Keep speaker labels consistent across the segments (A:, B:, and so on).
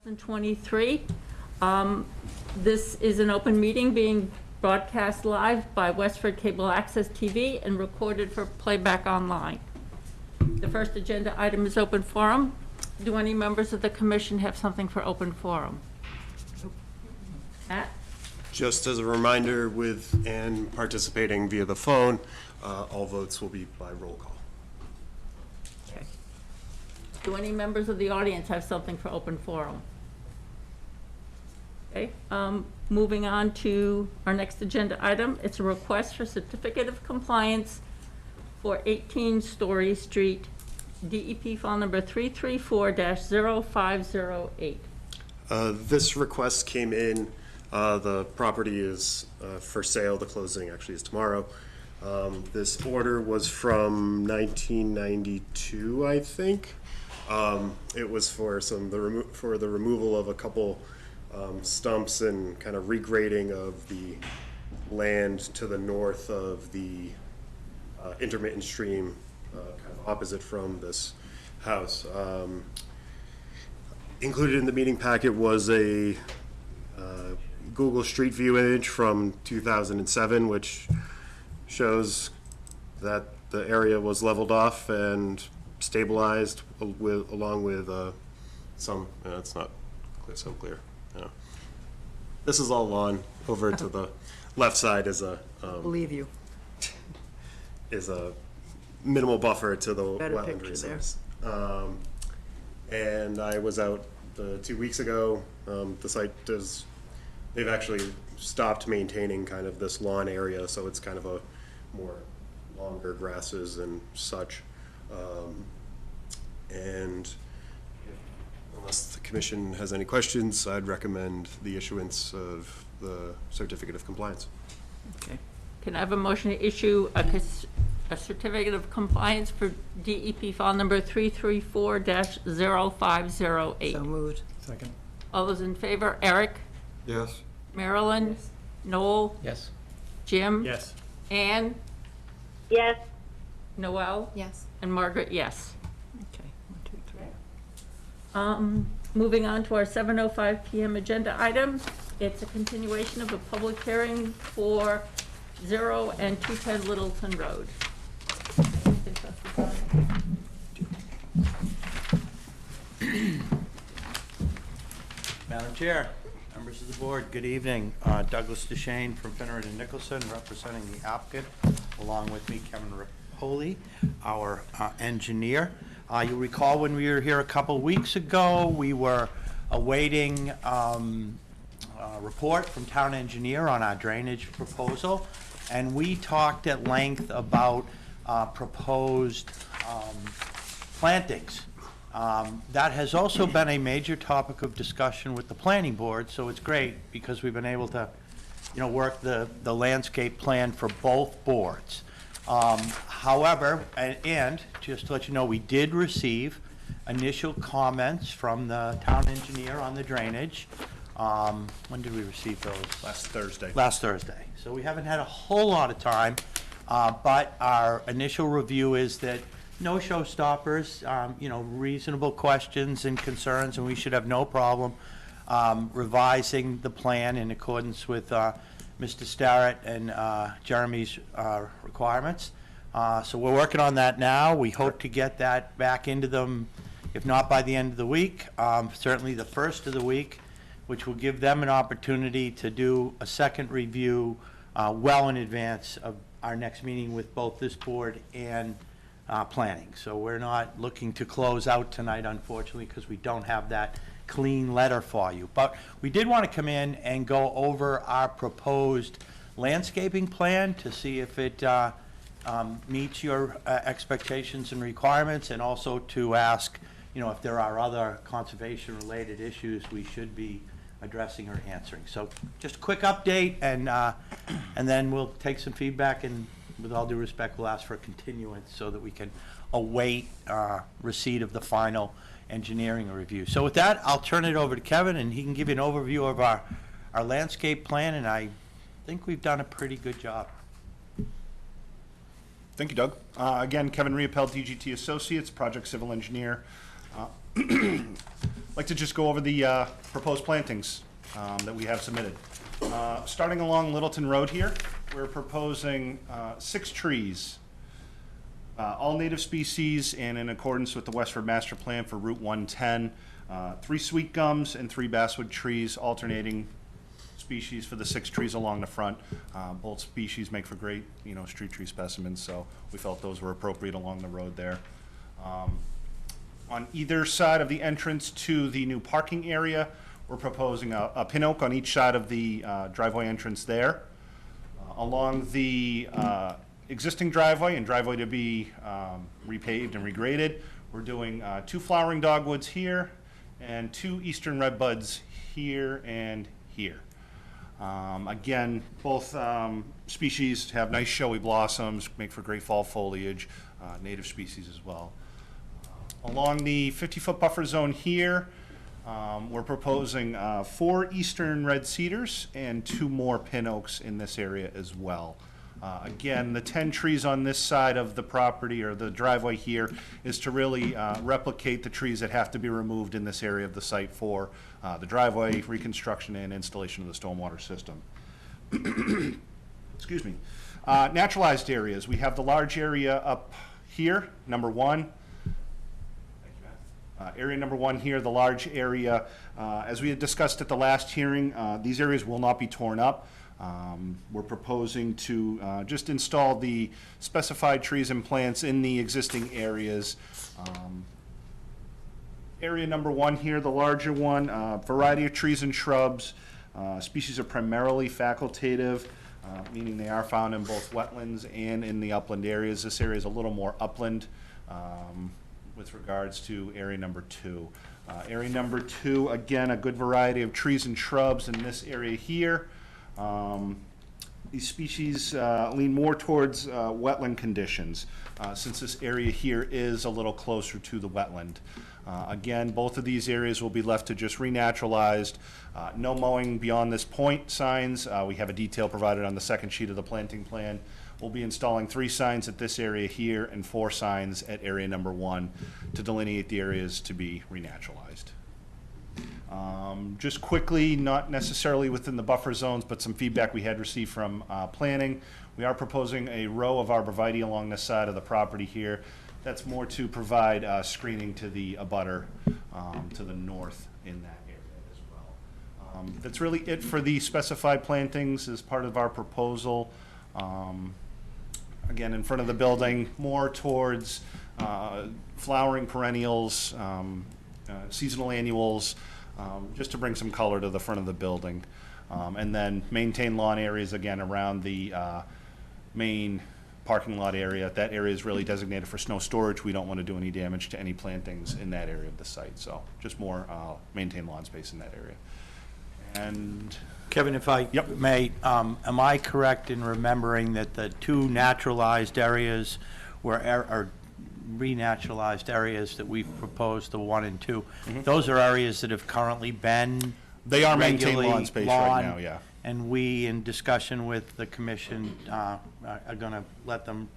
A: 2023. This is an open meeting being broadcast live by Westford Cable Access TV and recorded for playback online. The first agenda item is open forum. Do any members of the commission have something for open forum? Matt?
B: Just as a reminder, with Ann participating via the phone, all votes will be by roll call.
A: Okay. Do any members of the audience have something for open forum? Okay, moving on to our next agenda item. It's a request for certificate of compliance for 18 Story Street, DEP file number 334-0508.
B: This request came in. The property is for sale. The closing actually is tomorrow. This order was from 1992, I think. It was for the removal of a couple stumps and kind of regrading of the land to the north of the intermittent stream, kind of opposite from this house. Included in the meeting packet was a Google Street View image from 2007, which shows that the area was leveled off and stabilized along with some, it's not so clear. Yeah. This is all lawn. Over to the left side is a
C: believe you
B: is a minimal buffer to the
C: better
B: wetland
C: picture there.
B: resource. And I was out 2 weeks ago. The site they've actually stopped maintaining kind of this lawn area, so it's kind of a more longer grasses and such. And unless the commission has any questions, I'd recommend the issuance of the certificate of compliance.
A: Okay. Can I have a motion to issue a certificate of compliance for DEP file number 334-0508?
C: So moved.
D: Second.
A: All those in favor? Eric?
D: Yes.
A: Marilyn? Yes. Noel?
D: Yes.
A: Jim?
D: Yes.
A: Ann?
E: Yes.
A: Noel?
E: Yes.
A: And Margaret, yes.
C: Okay, 1, 2, 3.
A: Moving on to our 7:05 PM agenda item. It's a continuation of a public hearing for 0 and 210 Littleton Road.
F: Madam Chair, members of the board, good evening. Douglas Deshane from Finneran and Nicholson, representing the applicant. Along with me, Kevin Rapoli, our engineer. You'll recall when we were here a couple weeks ago, we were awaiting a report from town engineer on our drainage proposal, and we talked at length about proposed plantings. That has also been a major topic of discussion with the planning board, so it's great because we've been able to, work the landscape plan for both boards. However, and just to let you know, we did receive initial comments from the town engineer on the drainage. When did we receive those?
B: Last Thursday.
F: Last Thursday. So we haven't had a whole lot of time, but our initial review is that no showstoppers, reasonable questions and concerns, and we should have no problem revising the plan in accordance with Mr. Starrett and Jeremy's requirements. So we're working on that now. We hope to get that back into them, if not by the end of the week, certainly the first of the week, which will give them an opportunity to do a second review well in advance of our next meeting with both this board and planning. So we're not looking to close out tonight, unfortunately, because we don't have that clean letter for you. But we did want to come in and go over our proposed landscaping plan to see if it meets your expectations and requirements, and also to ask, if there are other conservation-related issues we should be addressing or answering. So just a quick update, and then we'll take some feedback, and with all due respect, we'll ask for a continuance so that we can await receipt of the final engineering review. So with that, I'll turn it over to Kevin, and he can give you an overview of our landscape plan, and I think we've done a pretty good job.
D: Thank you, Doug. Again, Kevin Riopel, DGT Associates, Project Civil Engineer. Like like to just go over the proposed plantings that we have submitted. Starting along Littleton Road here, we're proposing 6 trees, all native species and in accordance with the Westford Master Plan for Route 110. 3 sweet gums and 3 basswood trees, alternating species for the 6 trees along the front. Both species make for great, street tree specimens, so we felt those were appropriate along the road there. On either side of the entrance to the new parking area, we're proposing a pin oak on each side of the driveway entrance there. Along the existing driveway and driveway to be repaved and regraded, we're doing 2 flowering dogwoods here and 2 eastern redbuds here and here. Again, both species have nice showy blossoms, make for great fall foliage, native species as well. Along the 50-foot buffer zone here, we're proposing 4 eastern red cedars and 2 more pin oaks in this area as well. Again, the 10 trees on this side of the property or the driveway here is to really replicate the trees that have to be removed in this area of the site for the driveway reconstruction and installation of the stormwater system. Excuse me. Naturalized areas. We have the large area up here, number 1. Area number 1 here, the large area. As we had discussed at the last hearing, these areas will not be torn up. We're proposing to just install the specified trees and plants in the existing areas. Area number 1 here, the larger one, variety of trees and shrubs. Species are primarily facultative, meaning they are found in both wetlands and in the upland areas. This area is a little more upland with regards to area number 2. Area number 2, again, a good variety of trees and shrubs in this area here. These species lean more towards wetland conditions, since this area here is a little closer to the wetland. Again, both of these areas will be left to just renaturalized. No mowing beyond this point signs. We have a detail provided on the second sheet of the planting plan. We'll be installing 3 signs at this area here and 4 signs at area number 1 to delineate the areas to be renaturalized. Just quickly, not necessarily within the buffer zones, but some feedback we had received from planning. We are proposing a row of arborvitae along this side of the property here. That's more to provide screening to the abutter to the north in that area as well. That's really it for the specified plantings as part of our proposal. Again, in front of the building, more towards flowering perennials, seasonal annuals, just to bring some color to the front of the building. And then maintain lawn areas again around the main parking lot area. That area is really designated for snow storage. We don't want to do any damage to any plantings in that area of the site. So just more maintain lawn space in that area. And
F: Kevin, if I
D: Yep.
F: may, am I correct in remembering that the 2 naturalized areas are renaturalized areas that we've proposed, the 1 and 2, those are areas that have currently been
D: they are maintained
F: regularly
D: lawn space right now, yeah.
F: And we, in discussion with the commission, are going to let them,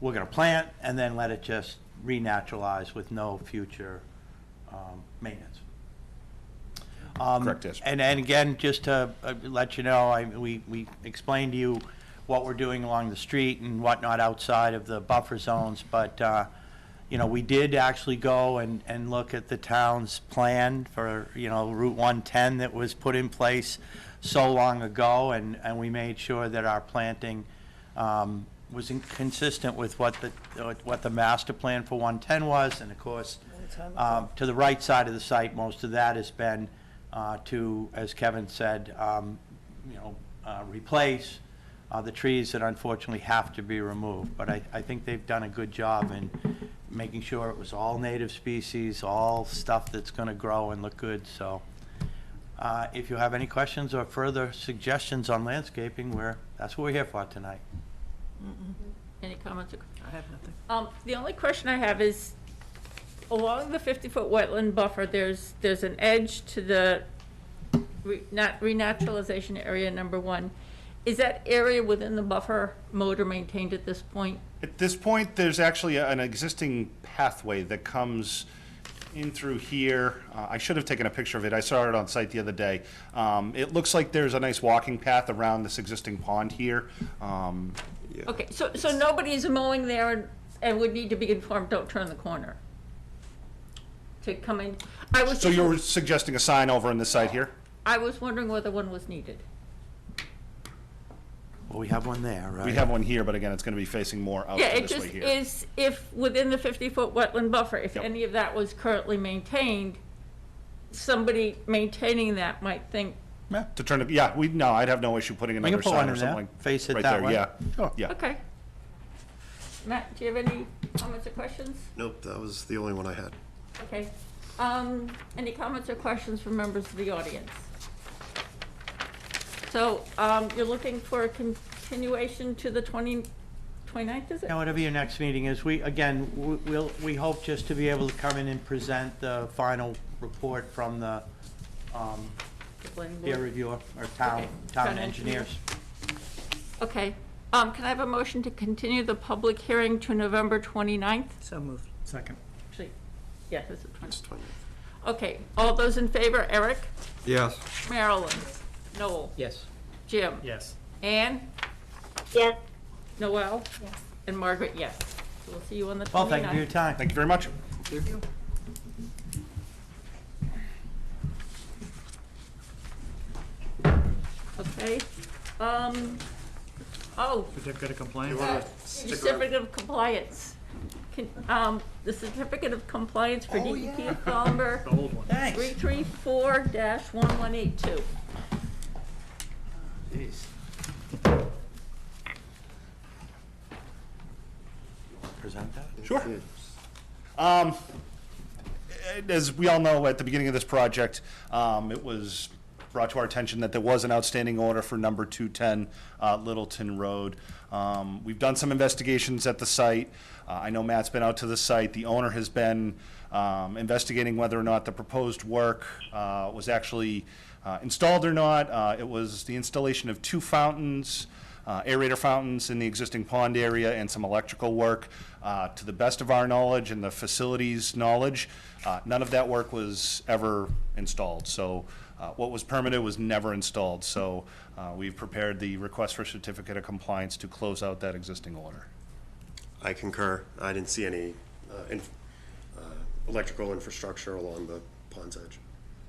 F: we're going to plant and then let it just renaturalize with no future maintenance.
D: Correct, yes.
F: And again, just to let you know, we explained to you what we're doing along the street and whatnot outside of the buffer zones, but we did actually go and look at the town's plan for, Route 110 that was put in place so long ago, and we made sure that our planting was consistent with what the master plan for 110 was, and of course, to the right side of the site, most of that has been to, as Kevin said, replace the trees that unfortunately have to be removed. But I think they've done a good job in making sure it was all native species, all stuff that's going to grow and look good. So if you have any questions or further suggestions on landscaping, that's what we're here for tonight.
A: Any comments?
C: I have nothing.
A: The only question I have is, along the 50-foot wetland buffer, there's an edge to the renaturalization area number 1. Is that area within the buffer mowed or maintained at this point?
D: At this point, there's actually an existing pathway that comes in through here. I should have taken a picture of it. I saw it on site the other day. It looks like there's a nice walking path around this existing pond here.
B: Yeah.
A: Okay, so nobody's mowing there and would need to be informed, don't turn the corner to come in?
D: So you're suggesting a sign over on this side here?
A: I was wondering whether one was needed.
F: Well, we have one there, right?
D: We have one here, but again, it's going to be facing more out
A: Yeah,
D: to
A: it
D: this way
A: just
D: here.
A: is, if within the 50-foot wetland buffer, if
D: Yep.
A: any of that was currently maintained, somebody maintaining that might think,
D: Yeah, to turn it, yeah, no, I'd have no issue putting
F: We
D: another
F: can put
D: sign
F: one
D: or
F: in
D: something
F: there,
D: like.
F: face it
D: right
F: that
D: there,
F: way.
D: Yeah,
F: Sure.
D: yeah.
A: okay. Matt, do you have any comments or questions?
B: Nope, that was the only one I had.
A: Okay. Any comments or questions from members of the audience? So, you're looking for a continuation to the 29th, is it?
F: Yeah, whatever your next meeting is, we hope just to be able to come in and present the final report from the
A: The planning
F: peer
A: board?
F: reviewer, or town
A: Town
F: engineers.
A: Okay. Can I have a motion to continue the public hearing to November 29th?
C: So moved.
E: Second.
A: Actually, yeah, it's the 20th.
B: It's 20.
A: Okay, all those in favor, Eric?
E: Yes.
A: Marilyn? Noel?
C: Yes.
A: Jim?
E: Yes.
A: Anne?
G: Yes.
A: Noel? Yes. And Margaret, yes. So we'll see you on the 29th.
F: Well, thank you for your time.
D: Thank you very much.
A: Okay.
E: Certificate of compliance?
A: Certificate of compliance. The certificate of compliance for DEP file number
E: The old one.
F: Thanks.
A: 334-1182.
F: Jeez. Present that?
D: Sure. As we all know, at the beginning of this project, it was brought to our attention that there was an outstanding order for number 210 Littleton Road. We've done some investigations at the site. I know Matt's been out to the site. The owner has been investigating whether or not the proposed work was actually installed or not. It was the installation of 2 fountains, aerator fountains in the existing pond area, and some electrical work. To the best of our knowledge and the facility's knowledge, none of that work was ever installed. So what was permitted was never installed. So we've prepared the request for certificate of compliance to close out that existing order.
B: I concur. I didn't see any electrical infrastructure along the pond's edge.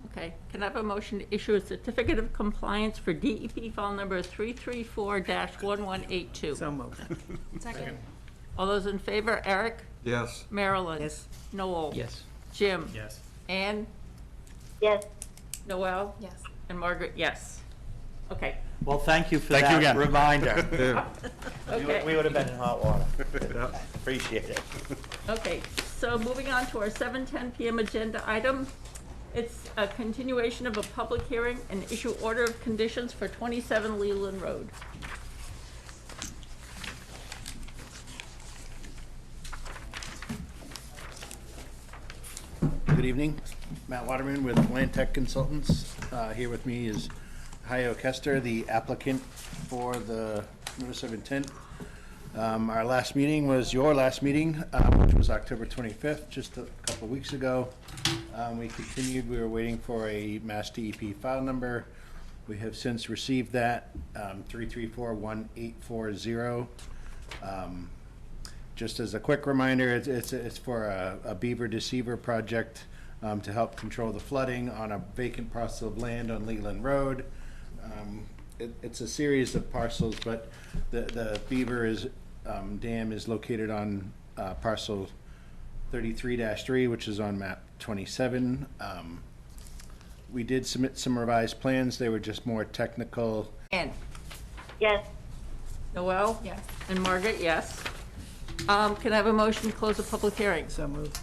A: Okay, can I have a motion to issue a certificate of compliance for DEP file number 334-1182?
C: So moved.
G: Second.
A: All those in favor, Eric?
E: Yes.
A: Marilyn?
C: Yes.
A: Noel?
C: Yes.
A: Jim?
E: Yes.
A: Anne?
G: Yes.
A: Noel?
G: Yes.
A: And Margaret, yes. Okay,
F: Well, thank you for
D: Thank you
F: that
D: again.
F: reminder.
E: Yeah.
A: okay.
F: We would have been in hot water. Appreciate it.
A: Okay, so moving on to our 7:10 PM agenda item. It's a continuation of a public hearing and issue order of conditions for 27 Leland Road.
H: Good evening, Matt Waterman with Land Tech Consultants. Here with me is Hayo Kester, the applicant for the notice of intent. Our last meeting was your last meeting, which was October 25th, just a couple of weeks ago. We continued, we were waiting for a Mass DEP file number. We have since received that, 3341840. Just as a quick reminder, it's for a beaver deceiver project to help control the flooding on a vacant parcel of land on Leland Road. It's a series of parcels, but the beaver dam is located on parcel 33-3, which is on map 27. We did submit some revised plans. They were just more technical.
A: Anne?
G: Yes.
A: Noel?
G: Yes.
A: And Margaret, yes. Can I have a motion to close the public hearing?
C: So moved.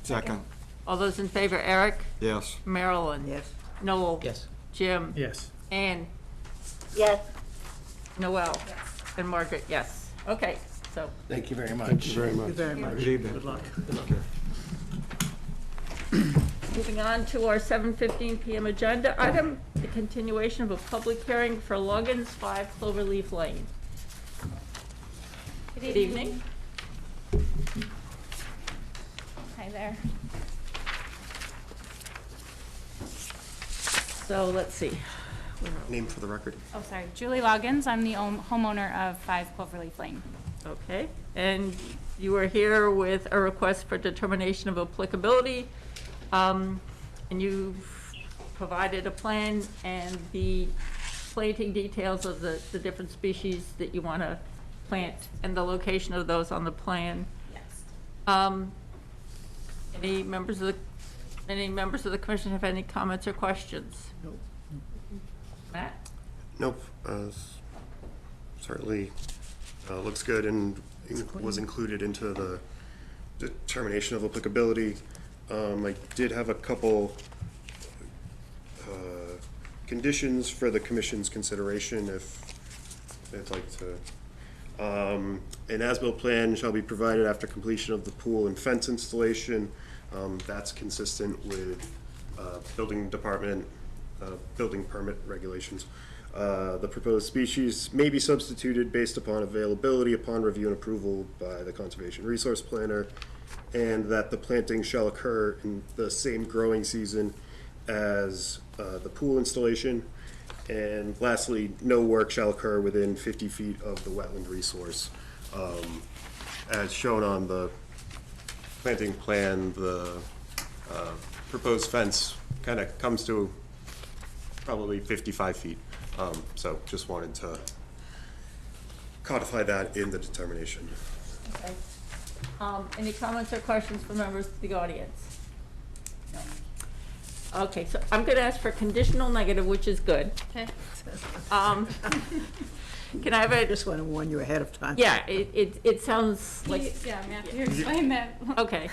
E: Second.
A: All those in favor, Eric?
E: Yes.
A: Marilyn?
C: Yes.
A: Noel?
C: Yes.
A: Jim?
E: Yes.
A: Anne?
G: Yes.
A: Noel? And Margaret, yes. Okay, so,
H: Thank you very much.
E: Thank you very
C: Thank you
E: much.
C: very much.
E: Good evening. Good luck.
A: moving on to our 7:15 PM agenda item, the continuation of a public hearing for Logan's 5 Cloverleaf Lane. Good evening.
I: Hi there.
A: So let's see.
B: Name for the record.
I: Oh, sorry, Julie Loggins. I'm the homeowner of 5 Cloverleaf Lane.
A: Okay, and you are here with a request for determination of applicability. And you've provided a plan and the planting details of the different species that you want to plant and the location of those on the plan.
I: Yes.
A: Any members of the commission have any comments or questions?
C: Nope.
A: Matt?
B: Nope, certainly looks good and was included into the determination of applicability. I did have a couple conditions for the commission's consideration if they'd like to. An as-built plan shall be provided after completion of the pool and fence installation. That's consistent with building department, building permit regulations. The proposed species may be substituted based upon availability upon review and approval by the Conservation Resource Planner, and that the planting shall occur in the same growing season as the pool installation. And lastly, no work shall occur within 50 feet of the wetland resource. As shown on the planting plan, the proposed fence kind of comes to probably 55 feet. So just wanted to codify that in the determination.
A: Okay. Any comments or questions from members of the audience? No. Okay, so I'm going to ask for conditional negative, which is good.
I: Okay.
A: Can I have
C: I
A: a,
C: just want to warn you ahead of time.
A: yeah, it sounds like,
I: Yeah, Matthew explained that.
A: okay.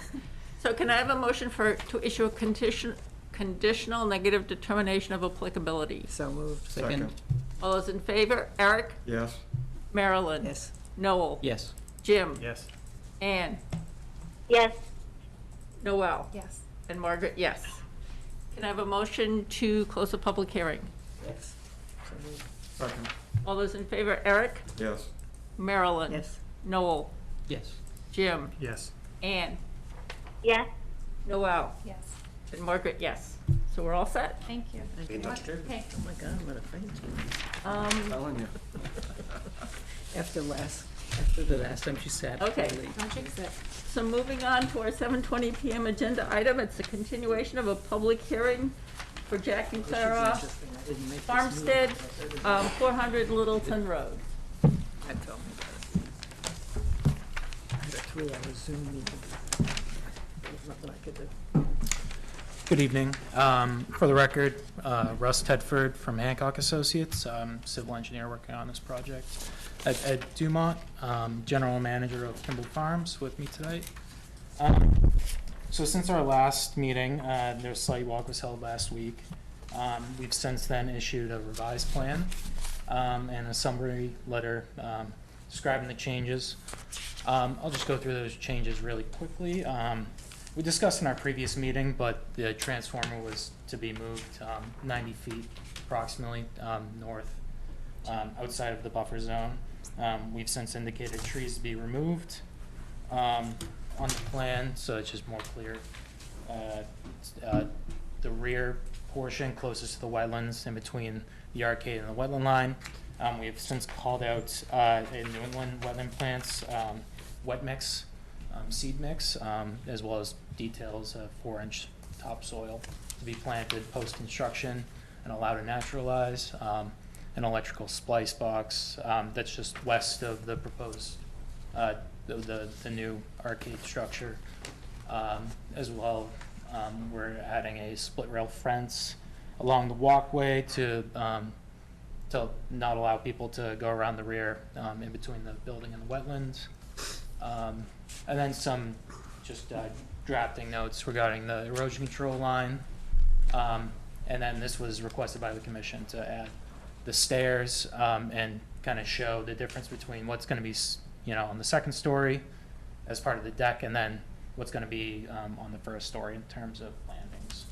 A: So can I have a motion to issue a conditional negative determination of applicability?
C: So moved.
E: Second.
A: All those in favor? Eric?
E: Yes.
A: Marilyn?
C: Yes.
A: Noel?
F: Yes.
A: Jim?
E: Yes.
A: Anne?
G: yes,
A: Noel?
I: Yes.
A: And Margaret, yes. Can I have a motion to close the public hearing?
C: Yes. So moved.
E: Second.
A: All those in favor? Eric?
E: Yes.
A: Marilyn?
C: Yes.
A: Noel?
F: Yes.
A: Jim?
E: Yes.
A: Anne?
G: yes,
A: Noel?
I: Yes.
A: And Margaret, yes. So we're all set?
I: Thank you.
B: Be in touch.
I: Okay.
C: Oh my God, I'm going to faint.
E: Telling you.
C: After the last time she sat.
A: Okay.
I: Don't jinx it.
A: So moving on to our 7:20 PM agenda item, it's a continuation of a public hearing for Jack and Clara Farmstead, 400 Littleton Road.
C: Tell me about it. I had a 3-hour Zoom meeting. There's nothing I could do.
J: Good evening. For the record, Russ Tedford from Hancock Associates, civil engineer working on this project. Ed Dumont, general manager of Kimball Farms, with me tonight. So since our last meeting, their site walk was held last week. We've since then issued a revised plan and a summary letter describing the changes. I'll just go through those changes really quickly. We discussed in our previous meeting, but the transformer was to be moved 90 feet approximately north outside of the buffer zone. We've since indicated trees to be removed on the plan, so it's just more clear. The rear portion closest to the wetlands in between the arcade and the wetland line. We have since called out in New England wetland plants wet mix, seed mix, as well as details of 4-inch topsoil to be planted post-construction and allowed to naturalize. An electrical splice box that's just west of the proposed the new arcade structure. As well, we're adding a split rail fence along the walkway to not allow people to go around the rear in between the building and the wetlands. And then some just drafting notes regarding the erosion control line. And then this was requested by the commission to add the stairs and kind of show the difference between what's going to be, on the second story as part of the deck, and then what's going to be on the first story in terms of landings.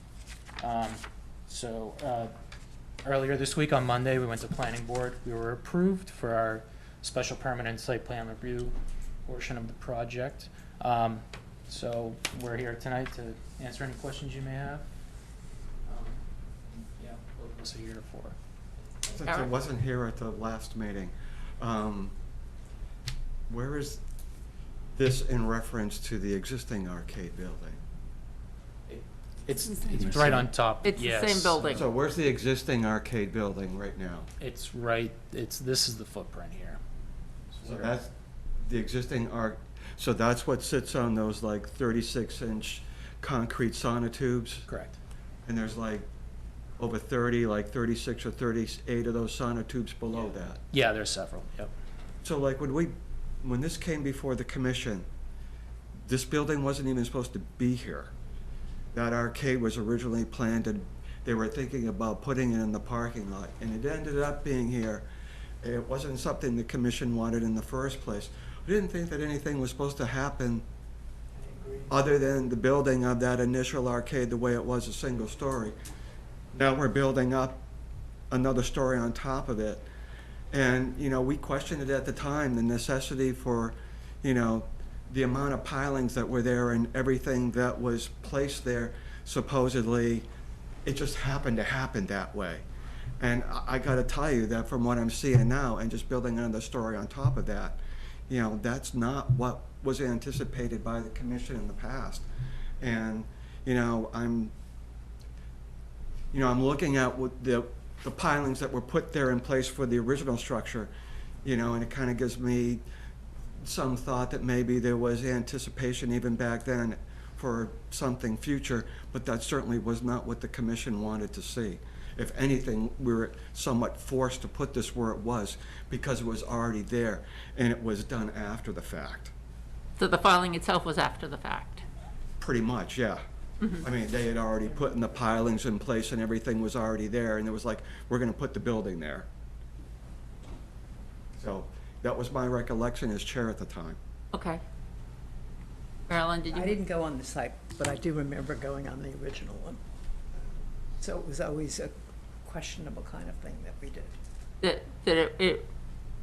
J: Earlier this week on Monday, we went to planning board. We were approved for our special permanent site plan review portion of the project. So we're here tonight to answer any questions you may have. Yeah, we'll was here for.
E: Since I wasn't here at the last meeting, where is this in reference to the existing arcade building?
J: It's right on top.
A: It's the same
J: yes.
A: building.
E: So where's the existing arcade building right now?
J: It's right, this is the footprint here.
E: So that's the existing so that's what sits on those like 36-inch concrete sonotubes?
J: Correct.
E: And there's like over 30, like 36 or 38 of those sonotubes below that?
J: Yeah, there's several, yep.
E: So like when this came before the commission, this building wasn't even supposed to be here. That arcade was originally planned and they were thinking about putting it in the parking lot, and it ended up being here. It wasn't something the commission wanted in the first place. We didn't think that anything was supposed to happen other than the building of that initial arcade the way it was, a single story. Now we're building up another story on top of it. And, you know, we questioned it at the time, the necessity for, you know, the amount of pilings that were there and everything that was placed there. Supposedly, it just happened to happen that way. And I gotta tell you that from what I'm seeing now and just building another story on top of that, you know, that's not what was anticipated by the commission in the past. And, you know, I'm looking at what the pilings that were put there in place for the original structure, you know, and it kind of gives me some thought that maybe there was anticipation even back then for something future, but that certainly was not what the commission wanted to see. If anything, we were somewhat forced to put this where it was because it was already there and it was done after the fact.
A: So the filing itself was after the fact?
E: Pretty much, yeah. I mean, they had already put in the pilings in place and everything was already there, and it was like, we're gonna put the building there. So that was my recollection as chair at the time.
A: Okay. Marilyn, did you?
C: I didn't go on the site, but I do remember going on the original one. So it was always a questionable kind of thing that we did.
A: That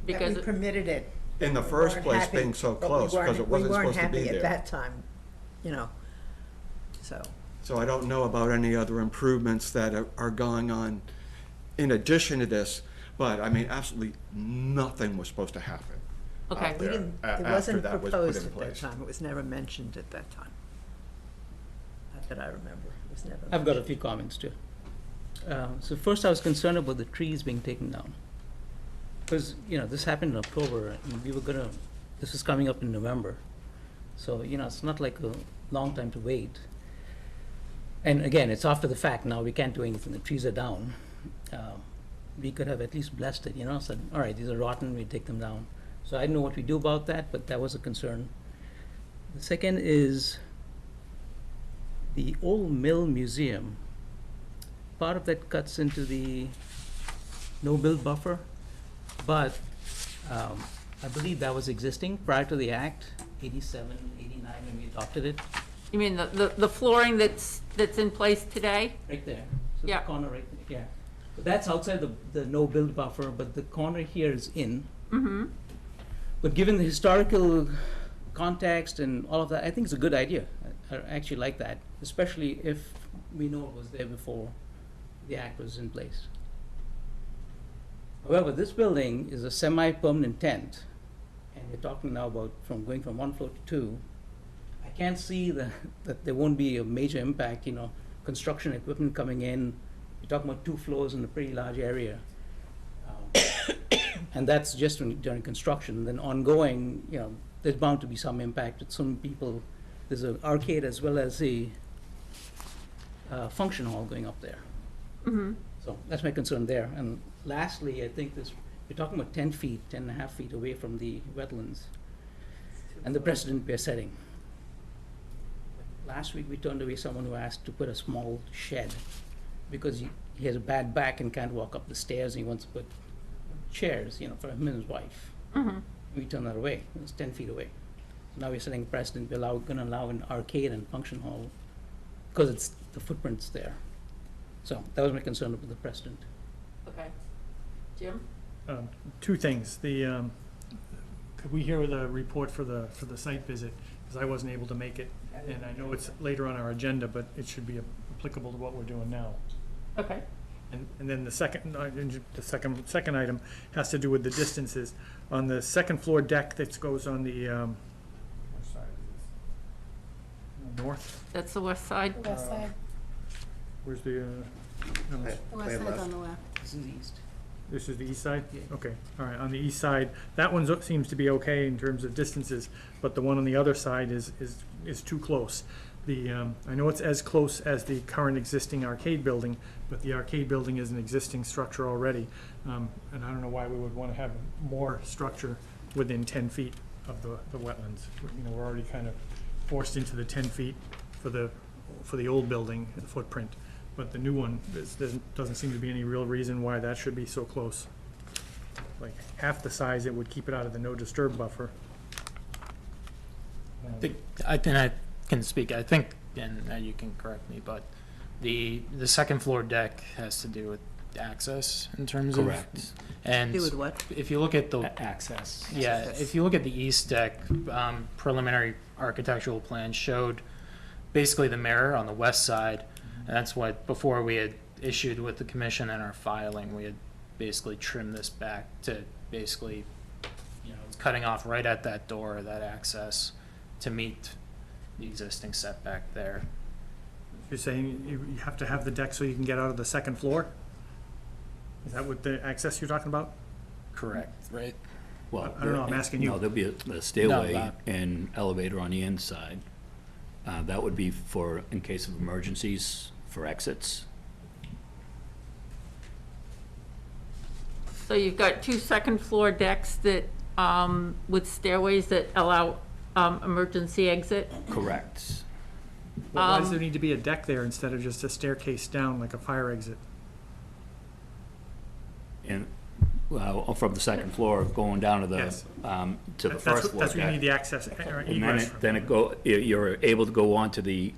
A: because.
C: That we permitted it.
E: In the
C: We
E: first
C: weren't
E: place,
C: happy,
E: being so
C: but we
E: close, because it wasn't supposed to be
C: We weren't happy at
E: there.
C: that time, you know, so.
E: So I don't know about any other improvements that are going on in addition to this, but I mean, absolutely nothing was supposed to happen.
A: Okay.
E: out
C: We
E: there
C: didn't, it
E: after
C: wasn't
E: that was put
C: proposed
E: in
C: at that
E: place.
C: time, it was never mentioned at that time. Not that I remember, it was never mentioned.
K: I've got a few comments too. So first I was concerned about the trees being taken down. Because, you know, this happened in October and this was coming up in November. So, you know, it's not like a long time to wait. And again, it's after the fact now, we can't do anything, the trees are down. We could have at least blessed it, you know, said, all right, these are rotten, we take them down. So I don't know what we do about that, but that was a concern. The second is the old mill museum. Part of that cuts into the no-build buffer, but I believe that was existing prior to the act, 87, 89, when we adopted it,
A: You mean the flooring that's in place today?
K: right there. So
A: Yeah.
K: the corner right there, yeah. But that's outside the no-build buffer, but the corner here is in.
A: Mm-hmm.
K: But given the historical context and all of that, I think it's a good idea. I actually like that, especially if we know it was there before the act was in place. However, this building is a semi-permanent tent, and we're talking now about going from 1 floor to 2. I can't see that there won't be a major impact, you know, construction equipment coming in. You're talking about 2 floors in a pretty large area. And that's just during construction. Then ongoing, you know, there's bound to be some impact with some people. There's an arcade as well as a function hall going up there.
A: Mm-hmm.
K: So that's my concern there. And lastly, I think we're talking about 10 feet, 10.5 feet away from the wetlands and the precedent we're setting. Last week, we turned away someone who asked to put a small shed because he has a bad back and can't walk up the stairs, and he wants to put chairs, you know, for him and his wife.
A: Mm-hmm.
K: We turned that away. It was 10 feet away. Now we're setting a precedent. We're going to allow an arcade and function hall because the footprint's there. So that was my concern with the precedent.
A: Okay. Jim?
L: Two things. Could we hear the report for the site visit? Because I wasn't able to make it, and I know it's later on our agenda, but it should be applicable to what we're doing now.
A: Okay.
L: And then the second item has to do with the distances. On the second floor deck that goes on the, which side is this? North?
A: That's the west side?
M: The west side,
L: Where's the,
M: the west side's on the left.
K: This is east.
L: this is the east side?
K: Yeah.
L: Okay, all right, on the east side, that one seems to be okay in terms of distances, but the one on the other side is too close. I know it's as close as the current existing arcade building, but the arcade building is an existing structure already. And I don't know why we would want to have more structure within 10 feet of the wetlands. You know, we're already kind of forced into the 10 feet for the old building footprint. But the new one, there doesn't seem to be any real reason why that should be so close. Like half the size, it would keep it out of the no disturb buffer.
J: I can speak, I think, and you can correct me, but the second floor deck has to do with access in terms of.
C: Do
J: And
C: with what?
J: if you look at the,
K: Access.
J: yeah, if you look at the east deck, preliminary architectural plan showed basically the mirror on the west side. And that's what, before we had issued with the commission and our filing, we had basically trimmed this back to basically, you know, it's cutting off right at that door, that access, to meet the existing setback there.
L: You're saying you have to have the deck so you can get out of the second floor? Is that what the access you're talking about?
J: Correct, right?
N: Well,
L: I don't know, I'm asking you.
N: No, there'll be a stairway
J: No,
N: and elevator on the inside. That would be for, in case of emergencies, for exits.
A: So you've got two second floor decks that, with stairways that allow emergency exit?
N: Correct.
L: Well, why does there need to be a deck there instead of just a staircase down like a fire exit?
N: And, well, from the second floor, going down to the,
L: Yes.
N: To the
L: That's
N: first
L: what-
N: floor.
L: That's where you
N: deck.
L: need the access, or
N: And then
L: egress from.
N: then you're able to go onto the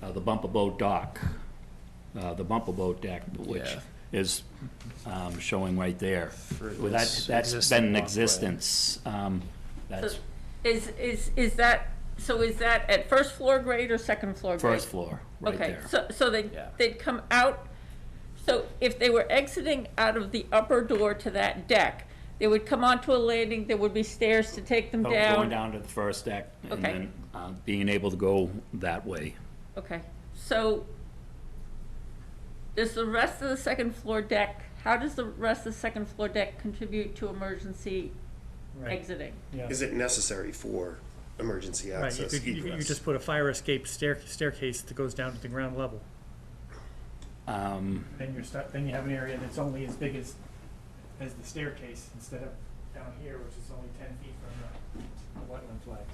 N: bumper boat dock, the bumper boat deck, which
J: Yeah.
N: is showing right there. Well,
J: this
N: that's
J: existing
N: been in
J: walkway.
N: existence. That's
A: Is that, so is that at first floor grade or second floor grade?
N: first floor, right
A: Okay,
N: there.
A: so
J: Yeah.
A: they'd come out, so if they were exiting out of the upper door to that deck, they would come onto a landing, there would be stairs to take them
N: Going
A: down?
N: down to the first deck and
A: Okay.
N: then being able to go that way.
A: Okay, so does the rest of the second floor deck, how does the rest of the second floor deck contribute to emergency
L: Right.
A: exiting?
L: Yeah.
B: Is it necessary for emergency
L: Right, you
B: access
L: could, you
B: egress?
L: just put a fire escape staircase that goes down to the ground level. Then then you have an area that's only as big as the staircase instead of down here, which is only 10 feet from the wetland flags.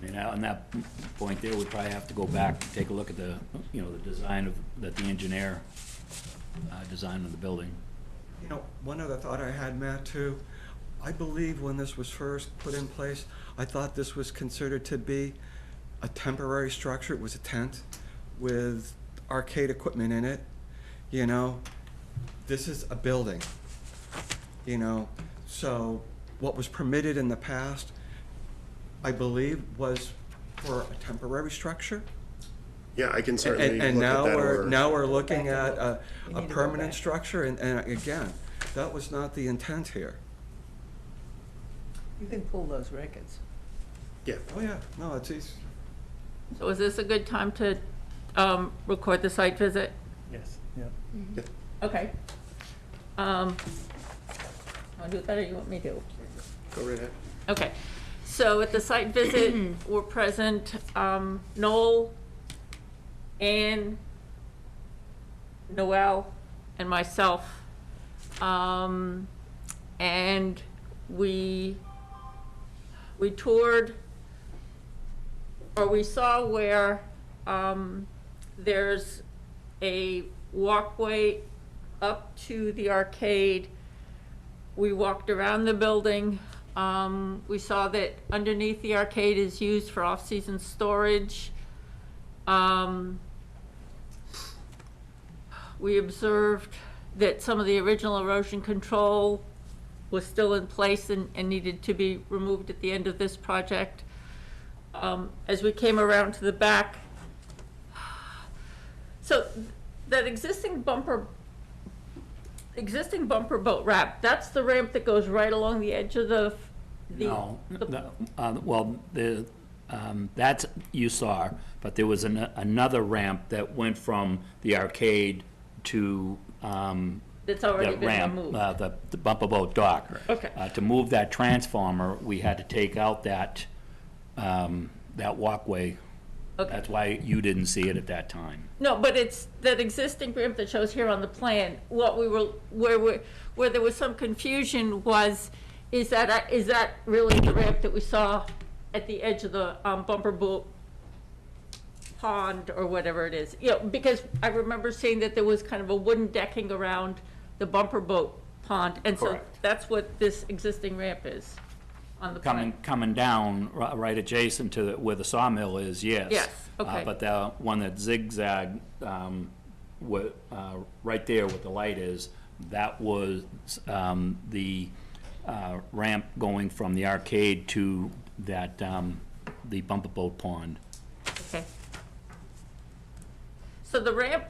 N: I mean, on that point there, we'd probably have to go back and take a look at the, you know, the design that the engineer designed of the building.
E: You know, one other thought I had, Matt, too, I believe when this was first put in place, I thought this was considered to be a temporary structure. It was a tent with arcade equipment in it, you know? This is a building, you know? So what was permitted in the past, I believe, was for a temporary structure.
B: Yeah, I can certainly
E: And
B: look at
E: now
B: that
E: we're,
B: order.
E: now we're looking
C: Back
E: at
C: up.
E: a
C: You need to go
E: permanent
C: back.
E: structure, and again, that was not the intent here.
C: You can pull those records.
B: Yeah,
E: Oh, yeah, no, it's easy.
A: So is this a good time to record the site visit?
L: Yes, yeah.
A: Okay. Want to do that or you want me to?
B: go right ahead.
A: Okay, so at the site visit, were present Noel, Ann, Noel, and myself. And we toured, or we saw where there's a walkway up to the arcade. We walked around the building. We saw that underneath the arcade is used for off-season storage. We observed that some of the original erosion control was still in place and needed to be removed at the end of this project. As we came around to the back, So that existing bumper boat ramp, that's the ramp that goes right along the edge of the.
N: No, well, that's, you saw, but there was another ramp that went from the arcade to,
A: That's already
N: the
A: been
N: ramp,
A: removed.
N: the bumper boat dock.
A: Okay.
N: To move that transformer, we had to take out that walkway.
A: Okay.
N: That's why you didn't see it at that time.
A: No, but it's that existing ramp that shows here on the plan. What we were, where there was some confusion was, is that really the ramp that we saw at the edge of the bumper boat pond or whatever it is? You know, because I remember seeing that there was kind of a wooden decking around the bumper boat pond, and so
N: Correct.
A: that's what this existing ramp is on the plan.
N: Coming down, right adjacent to where the sawmill is, yes.
A: Yes, okay.
N: But the one that zigzagged, right there where the light is, that was the ramp going from the arcade to that, the bumper boat pond.
A: Okay. So the ramp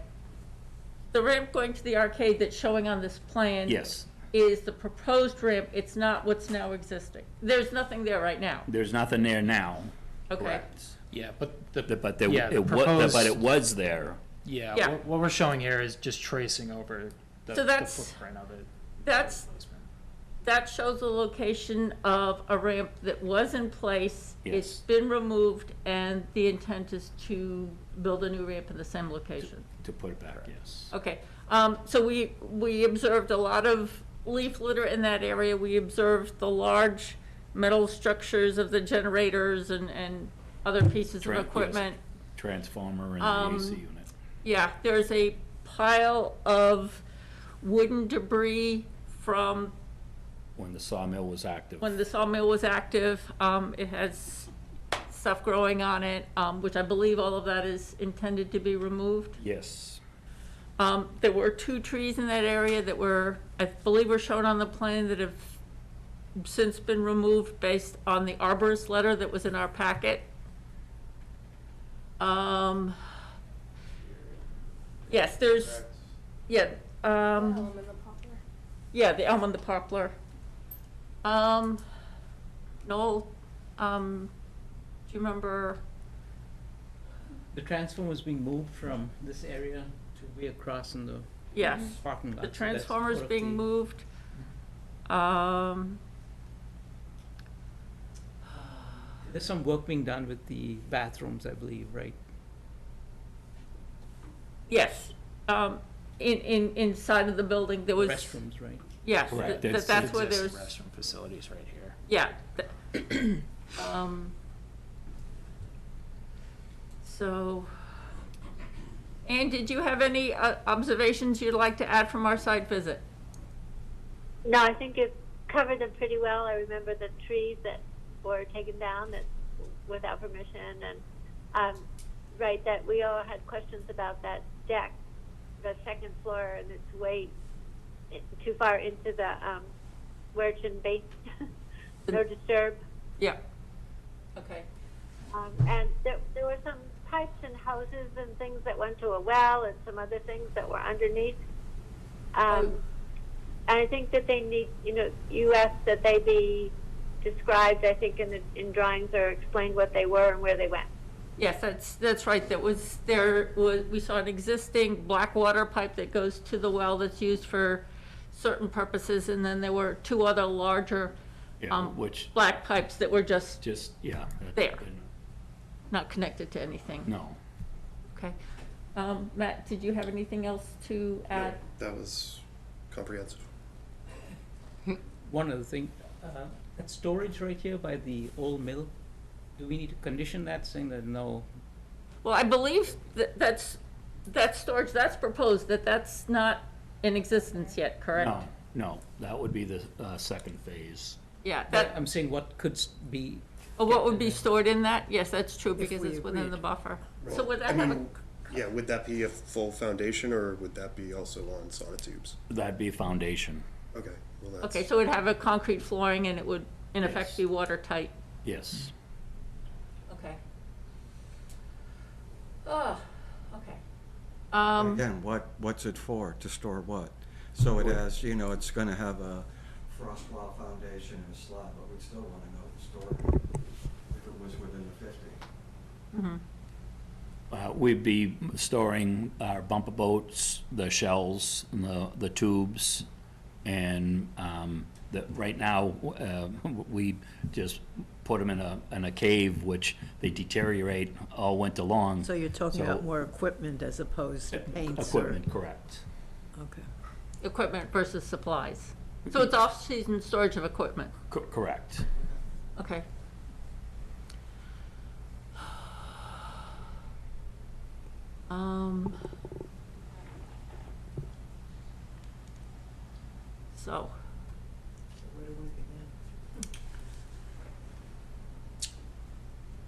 A: going to the arcade that's showing on this plan.
N: Yes.
A: Is the proposed ramp, it's not what's now existing. There's nothing there right now.
N: There's nothing there now.
A: Okay.
J: Yeah, but the,
N: But
J: yeah, the
N: it
J: proposed,
N: but it was there.
J: yeah,
A: Yeah.
J: what we're showing here is just tracing over
A: So
J: the
A: that's-
J: footprint of it.
A: That's, that shows the location of a ramp that was in place.
N: Yes.
A: It's been removed, and the intent is to build a new ramp in the same location.
N: To put it back, yes.
A: Okay, so we observed a lot of leaf litter in that area. We observed the large metal structures of the generators and other pieces of
N: Yes.
A: equipment.
N: Transformer and the AC unit.
A: Yeah, there's a pile of wooden debris from
N: When the sawmill was active.
A: when the sawmill was active. It has stuff growing on it, which I believe all of that is intended to be removed.
N: Yes.
A: There were 2 trees in that area that were, I believe were shown on the plan, that have since been removed based on the arborist letter that was in our packet. Yes, there's, yeah, yeah, the elm and the poplar. Noel, do you remember?
K: The transformer was being moved from this area to way across in the
A: Yes,
K: parking lot.
A: the
K: So that's
A: transformer's
K: part of
A: being
K: the-
A: moved.
K: There's some work being done with the bathrooms, I believe, right?
A: Yes, inside of the building, there was.
K: Restrooms, right?
A: Yes,
N: Correct.
A: that's where
J: Existing
A: there's,
J: restroom facilities right here.
A: yeah. So, Ann, did you have any observations you'd like to add from our site visit?
G: No, I think you covered them pretty well. I remember the trees that were taken down that without permission, and right, that we all had questions about that deck, the second floor, and its way too far into the where it shouldn't be. No disturb.
A: Yeah. Okay.
G: And there were some pipes and houses and things that went to a well, and some other things that were underneath. And I think that they need, you asked that they be described, I think, in drawings, or explained what they were and where they went.
A: Yes, that's right. We saw an existing black water pipe that goes to the well that's used for certain purposes, and then there were 2 other larger
N: Which,
A: black pipes that were just
N: yeah.
A: There. not connected to anything.
N: No.
A: Okay. Matt, did you have anything else to add?
B: That was comprehensive.
K: One other thing, that storage right here by the old mill, do we need to condition that, saying that no?
A: Well, I believe that storage, that's proposed, that's not in existence yet, correct?
N: No, that would be the second phase.
A: Yeah,
K: I'm saying what could be,
A: what would be stored in that? Yes, that's true,
C: If
A: because
C: we
A: it's within
C: agreed.
A: the buffer.
B: Right.
A: So would that
B: I
A: have a,
B: mean, yeah, would that be a full foundation, or would that be also on sonotubes?
N: That'd be foundation,
B: Okay, well, that's.
A: okay, so it'd have a concrete flooring and it would, in effect,
N: Yes.
A: be watertight?
N: yes.
A: Okay. Oh, okay.
E: Again, what's it for? To store what? So it has, you know, it's gonna have a frost wall foundation and a slab, but we'd still wanna know the story if it was within the 50.
N: We'd be storing our bumper boats, the shells, and the tubes, and right now, we just put them in a cave, which they deteriorate all winter long.
C: So you're talking
N: So-
C: about more equipment as opposed to paints or?
N: Equipment, correct.
C: Okay.
A: Equipment versus supplies. So it's off-season storage of equipment.
N: Correct.
A: Okay. So,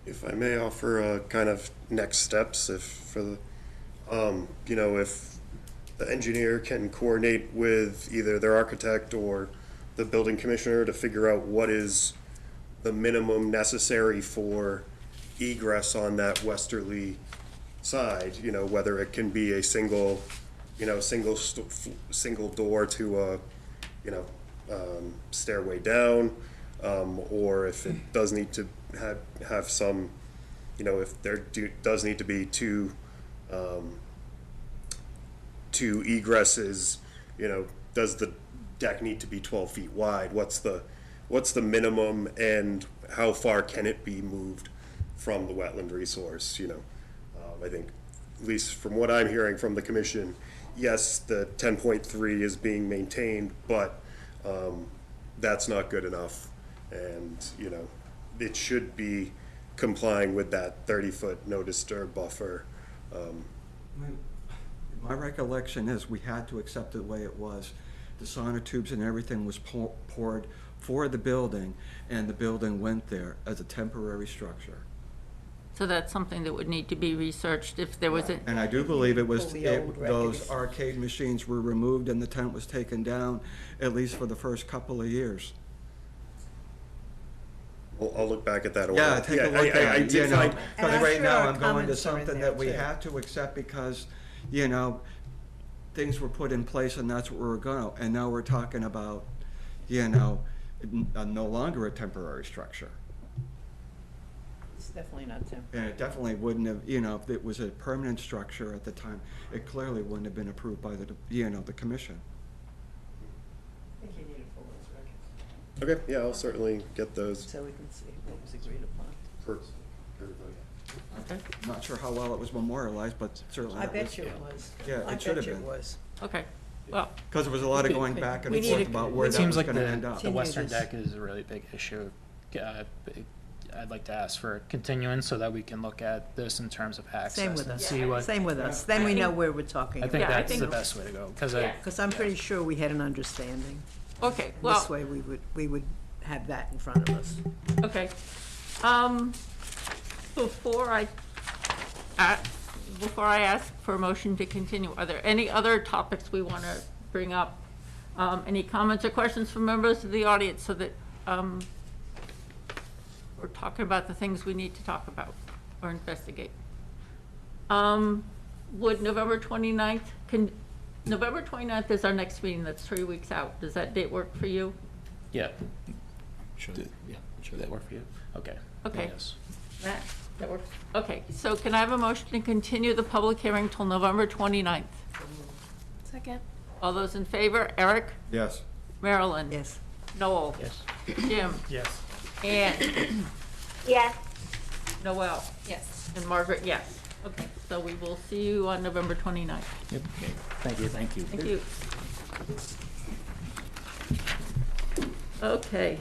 B: If I may offer a kind of next steps, if for the, you know, if the engineer can coordinate with either their architect or the building commissioner to figure out what is the minimum necessary for egress on that westerly side, you know, whether it can be a single, you know, single door to a, you know, stairway down, or if it does need to have some, you know, if there does need to be two egresses, you know, does the deck need to be 12 feet wide? What's the minimum, and how far can it be moved from the wetland resource, you know? I think, at least from what I'm hearing from the commission, yes, the 10.3 is being maintained, but that's not good enough. And, you know, it should be complying with that 30-foot no disturb buffer.
E: My recollection is we had to accept it the way it was. The sonotubes and everything was poured for the building, and the building went there as a temporary structure.
A: so that's something that would need to be researched if there was a,
E: And I do believe it was,
C: Pull the old
E: those
C: records.
E: arcade machines were removed and the tent was taken down, at least for the first couple of years.
B: I'll look back at that order.
E: Yeah, take a look
B: I
E: at it,
B: did
E: you know,
B: find-
C: And
E: because
C: I'm
E: right
C: sure
E: now
C: our
E: I'm going to
C: comments are in
E: something
C: there,
E: that we
C: too.
E: had to accept because, you know, things were put in place and that's what we were gonna, and now we're talking about, you know, no longer a temporary structure.
C: It's definitely not temporary.
E: And it definitely wouldn't have, you know, if it was a permanent structure at the time, it clearly wouldn't have been approved by the, you know, the commission.
C: I think you need to pull those records,
B: Okay, yeah, I'll certainly get those
C: so we can see what was agreed upon.
B: for everybody.
A: okay,
E: I'm not sure how well it was memorialized, but certainly.
C: I bet you it was.
E: Yeah,
C: I
E: it should
C: bet
E: have
C: you
E: been.
C: it was.
A: okay. Well,
E: Because there was a lot of going back and
C: We
E: forth
C: need to-
E: about where
J: It
E: that
J: seems
E: was
J: like
E: gonna end up.
J: the western
C: Teenagers.
J: deck is a really big issue. I'd like to ask for a continuance so that we can look at this in terms of access.
C: Same with
J: and
C: us.
J: See what,
C: Same with us. Then we know where we're talking
J: I think
C: about.
A: Yeah, I
J: that's the
A: think-
J: best way to go, because
A: Yeah.
C: Because I'm pretty sure we had an understanding.
A: okay,
C: And
A: well.
C: this way we would have that in front of us.
A: Okay. Before I ask for a motion to continue, are there any other topics we want to bring up? Any comments or questions from members of the audience so that we're talking about the things we need to talk about or investigate? Would November 29th, November 29th is our next meeting, that's 3 weeks out. Does that date work for you?
J: yeah.
N: Sure, yeah, sure.
J: Does that work for you? Okay.
A: Okay.
J: Yes.
A: Matt, that works? Okay, so can I have a motion to continue the public hearing till November 29th?
M: Second.
A: All those in favor? Eric?
E: Yes.
A: Marilyn?
C: Yes.
A: Noel?
J: Yes.
A: Jim?
J: Yes.
A: Ann?
G: Yes.
A: Noel?
M: Yes.
A: And Margaret, yes. Okay, so we will see you on November 29th.
N: Yep, okay, thank you, thank you.
A: Thank you. Okay,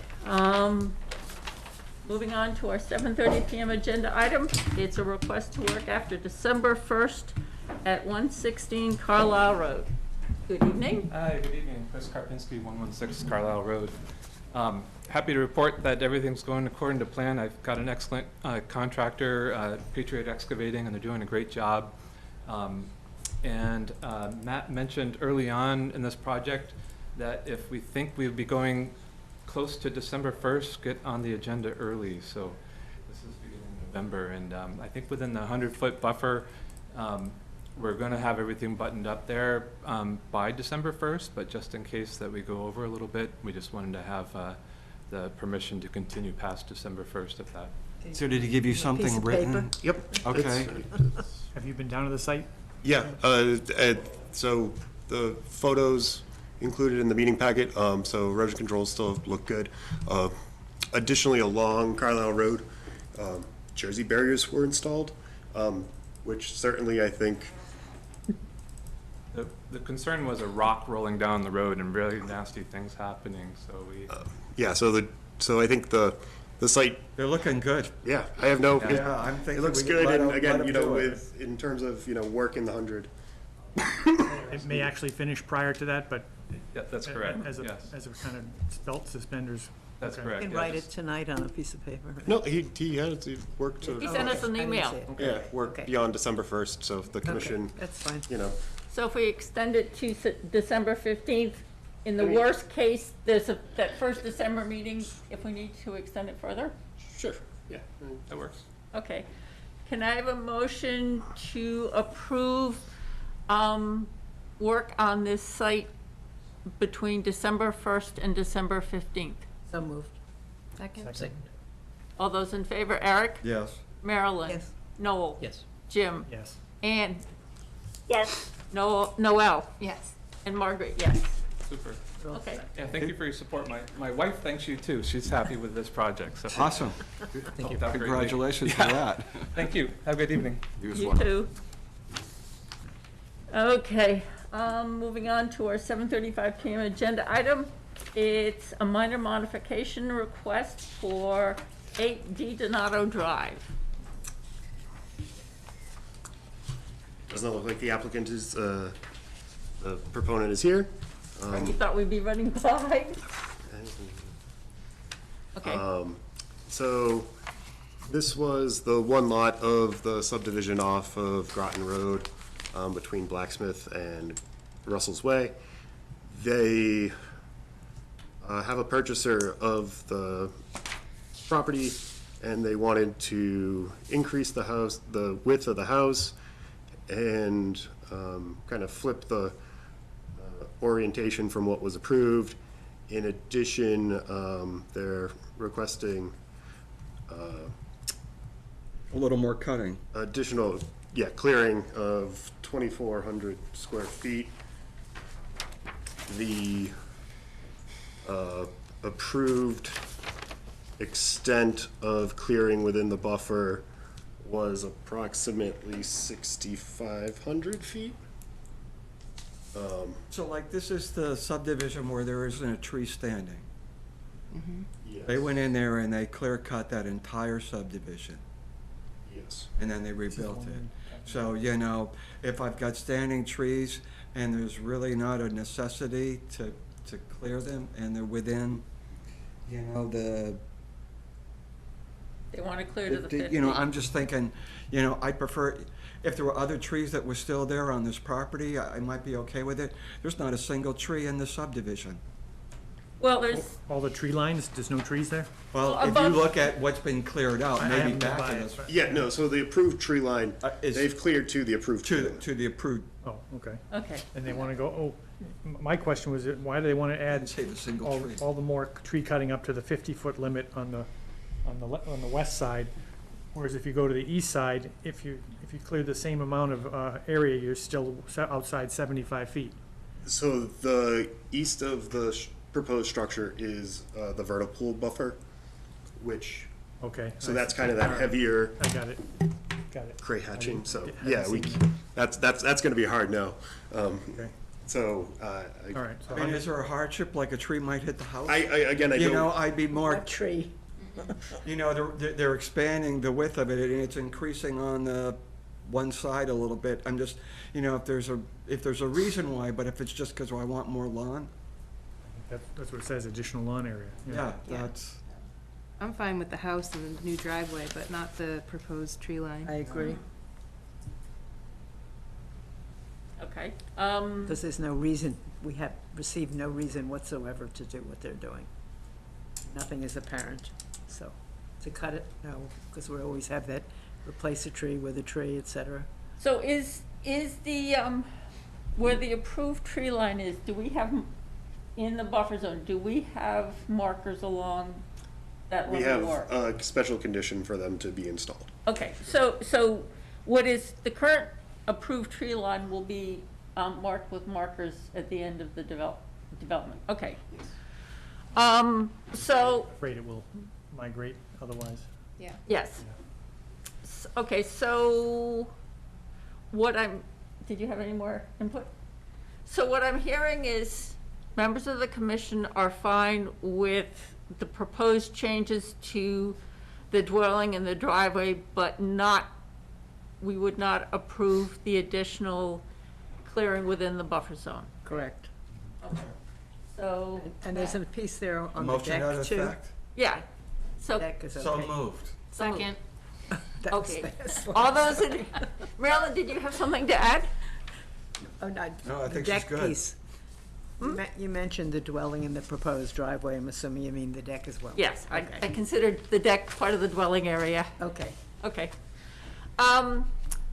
A: moving on to our 7:30 PM agenda item. It's a request to work after December 1st at 116 Carlisle Road. Good evening.
O: Hi, good evening. Chris Karpinski, 116 Carlisle Road. Happy to report that everything's going according to plan. I've got an excellent contractor, Patriot Excavating, and they're doing a great job. And Matt mentioned early on in this project that if we think we'll be going close to December 1st, get on the agenda early. So this is beginning of November, and I think within the 100-foot buffer, we're gonna have everything buttoned up there by December 1st, but just in case that we go over a little bit, we just wanted to have the permission to continue past December 1st if that.
E: So did he give you something
C: Piece of
E: written?
B: Yep.
E: Okay.
L: Have you been down to the site?
B: Yeah, so the photos included in the meeting packet, so erosion controls still look good. Additionally, along Carlisle Road, Jersey barriers were installed, which certainly I think,
O: The concern was a rock rolling down the road and really nasty things happening, so we.
B: yeah, so I think the site,
E: They're looking good.
B: yeah, I have no,
E: Yeah, I'm
B: it
E: thinking
B: looks
E: we
B: good,
E: let
B: and
E: them
B: again, you know,
E: do it.
B: with, in terms of, you know, work in the 100.
L: It may actually finish prior to that, but
O: Yeah, that's correct,
L: as a,
O: yes.
L: as a kind of belt suspenders.
O: That's
L: Okay.
O: correct.
C: You can
O: yeah,
C: write
O: just-
C: it tonight on a piece of paper. right?
B: No, he had to work
A: He
B: to,
A: sent us an
C: I didn't
A: email.
C: see it.
B: yeah, work
C: Okay.
B: beyond December 1st, so if the
C: Okay,
B: commission,
C: that's fine.
B: you know,
A: So if we extend it to December 15th, in the
B: I mean-
A: worst case, that first December meeting, if we need to extend it further?
B: sure, yeah.
O: That works.
A: Okay. Can I have a motion to approve work on this site between December 1st and December 15th?
C: So moved.
K: Second.
A: All those in favor, Eric?
E: Yes.
A: Marilyn?
C: Yes.
A: Noel?
K: Yes.
A: Jim?
L: Yes.
A: Ann?
G: Yes.
A: Noel?
M: Yes.
A: And Margaret, yes.
O: Super.
A: Okay.
O: Yeah, thank you for your support. My wife thanks you too. She's happy with this project, so.
E: Awesome.
O: Thank you. Have a great day.
E: Congratulations for that.
O: Thank you. Have a good evening.
A: You too. Okay, moving on to our 7:35 PM agenda item. It's a minor modification request for 8 D Donato Drive.
B: Doesn't look like the applicant is, the proponent is here.
A: You thought we'd be running by? Okay,
B: So this was the one lot of the subdivision off of Groton Road, between Blacksmith and Russell's Way. They have a purchaser of the property, and they wanted to increase the house, the width of the house, and kind of flip the orientation from what was approved. In addition, they're requesting
E: A little more cutting.
B: additional, clearing of 2,400 square feet. The approved extent of clearing within the buffer was approximately 6,500 feet.
E: So like, this is the subdivision where there isn't a tree standing.
B: Yes.
E: They went in there and they clear cut that entire subdivision,
B: Yes.
E: and then they rebuilt it. So, you know, if I've got standing trees and there's really not a necessity to clear them, and they're within, you know,
A: they want to clear to the 50.
E: you know, I'm just thinking, you know, I prefer, if there were other trees that were still there on this property, I might be okay with it. There's not a single tree in the subdivision.
A: Well, there's,
L: All the tree lines, there's no trees there?
E: Well,
A: Well,
E: if you
A: above-
E: look at what's been cleared out,
L: I
E: maybe
L: haven't been
E: back
L: by
E: in
L: it,
E: this,
L: but-
B: Yeah, no, so the approved tree line,
E: is
B: they've cleared to the approved tree line.
E: to the approved,
L: Oh, okay.
A: okay.
L: And they want to go, my question was, why do they want to
E: I didn't
L: add
E: save a single
L: all,
E: tree.
L: all the more tree cutting up to the 50-foot limit on the west side? Whereas if you go to the east side, if you clear the same amount of area, you're still outside 75 feet.
B: So the east of the proposed structure is the vernal pool buffer, which,
L: Okay.
B: so that's kind of that heavier
L: I got it. Got it.
B: cray hatching, so,
L: I
B: yeah,
L: haven't
B: we,
L: seen
B: that's gonna be a hard no.
L: Okay.
B: So,
L: All right. So
E: I mean, is there a hardship, like a tree might hit the house?
B: again, I
E: You know,
B: don't,
E: I'd be more,
C: What tree?
E: you know, they're expanding the width of it, and it's increasing on the one side a little bit. I'm just, you know, if there's a reason why, but if it's just because I want more lawn,
L: That's what it says, additional lawn area.
E: yeah,
M: Yeah.
E: that's,
M: I'm fine with the house and the new driveway, but not the proposed tree line.
C: I agree,
A: Okay.
C: because there's no reason, we have received no reason whatsoever to do what they're doing. Nothing is apparent, so to cut it, no, because we always have that, replace a tree with a tree, et cetera.
A: So is Is the, where the approved tree line is, do we have, in the buffer zone, do we have markers along that
B: We
A: line of
B: have
A: work?
B: a special condition for them to be installed.
A: Okay, so what is, the current approved tree line will be marked with markers at the end of the development, okay. So,
L: Afraid it will migrate otherwise.
M: Yeah.
A: yes. Okay, so did you have any more input? So what I'm hearing is members of the commission are fine with the proposed changes to the dwelling and the driveway, but we would not approve the additional clearing within the buffer zone.
C: Correct.
A: Okay. So.
C: And there's a piece there
E: A
C: on the
E: motion to
C: deck
E: that
C: too.
E: effect?
A: Yeah, so,
C: Deck is
E: So
C: okay.
E: moved.
M: Second.
C: That's
A: okay.
C: fast.
A: All those in, Marilyn, did you have something to add?
C: Oh, no,
E: No, I
C: the
E: think she's
C: deck
E: good.
C: piece. You mentioned the dwelling and the proposed driveway. I'm assuming you mean the deck as well.
A: Yes, I
C: Okay.
A: considered the deck part of the dwelling area.
C: Okay.
A: Okay.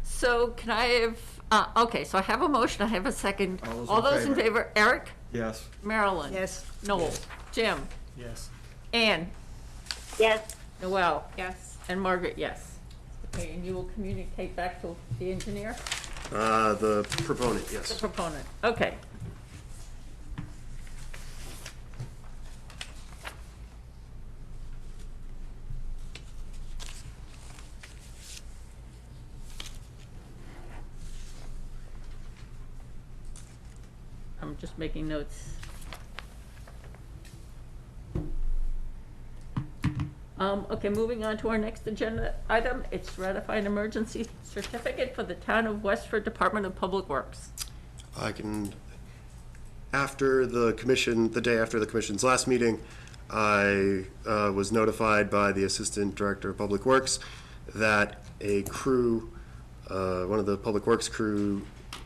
A: So can I have, okay, so I have a motion, I have a second.
E: All those in
A: in favor, Eric,
E: Yes.
A: Marilyn?
C: Yes.
A: Noel? Jim?
L: Yes.
A: Ann?
G: Yes,
A: Noel?
M: Yes.
A: And Margaret, yes. Okay, and you will communicate back to the engineer,
B: The proponent,
A: the
B: yes.
A: proponent? Okay. I'm just making notes. Okay, moving on to our next agenda item, it's ratify an emergency certificate for the Town of Westford Department of Public Works.
B: I can, after the commission, the day after the commission's last meeting, I was notified by the Assistant Director of Public Works that a crew, one of the Public Works crew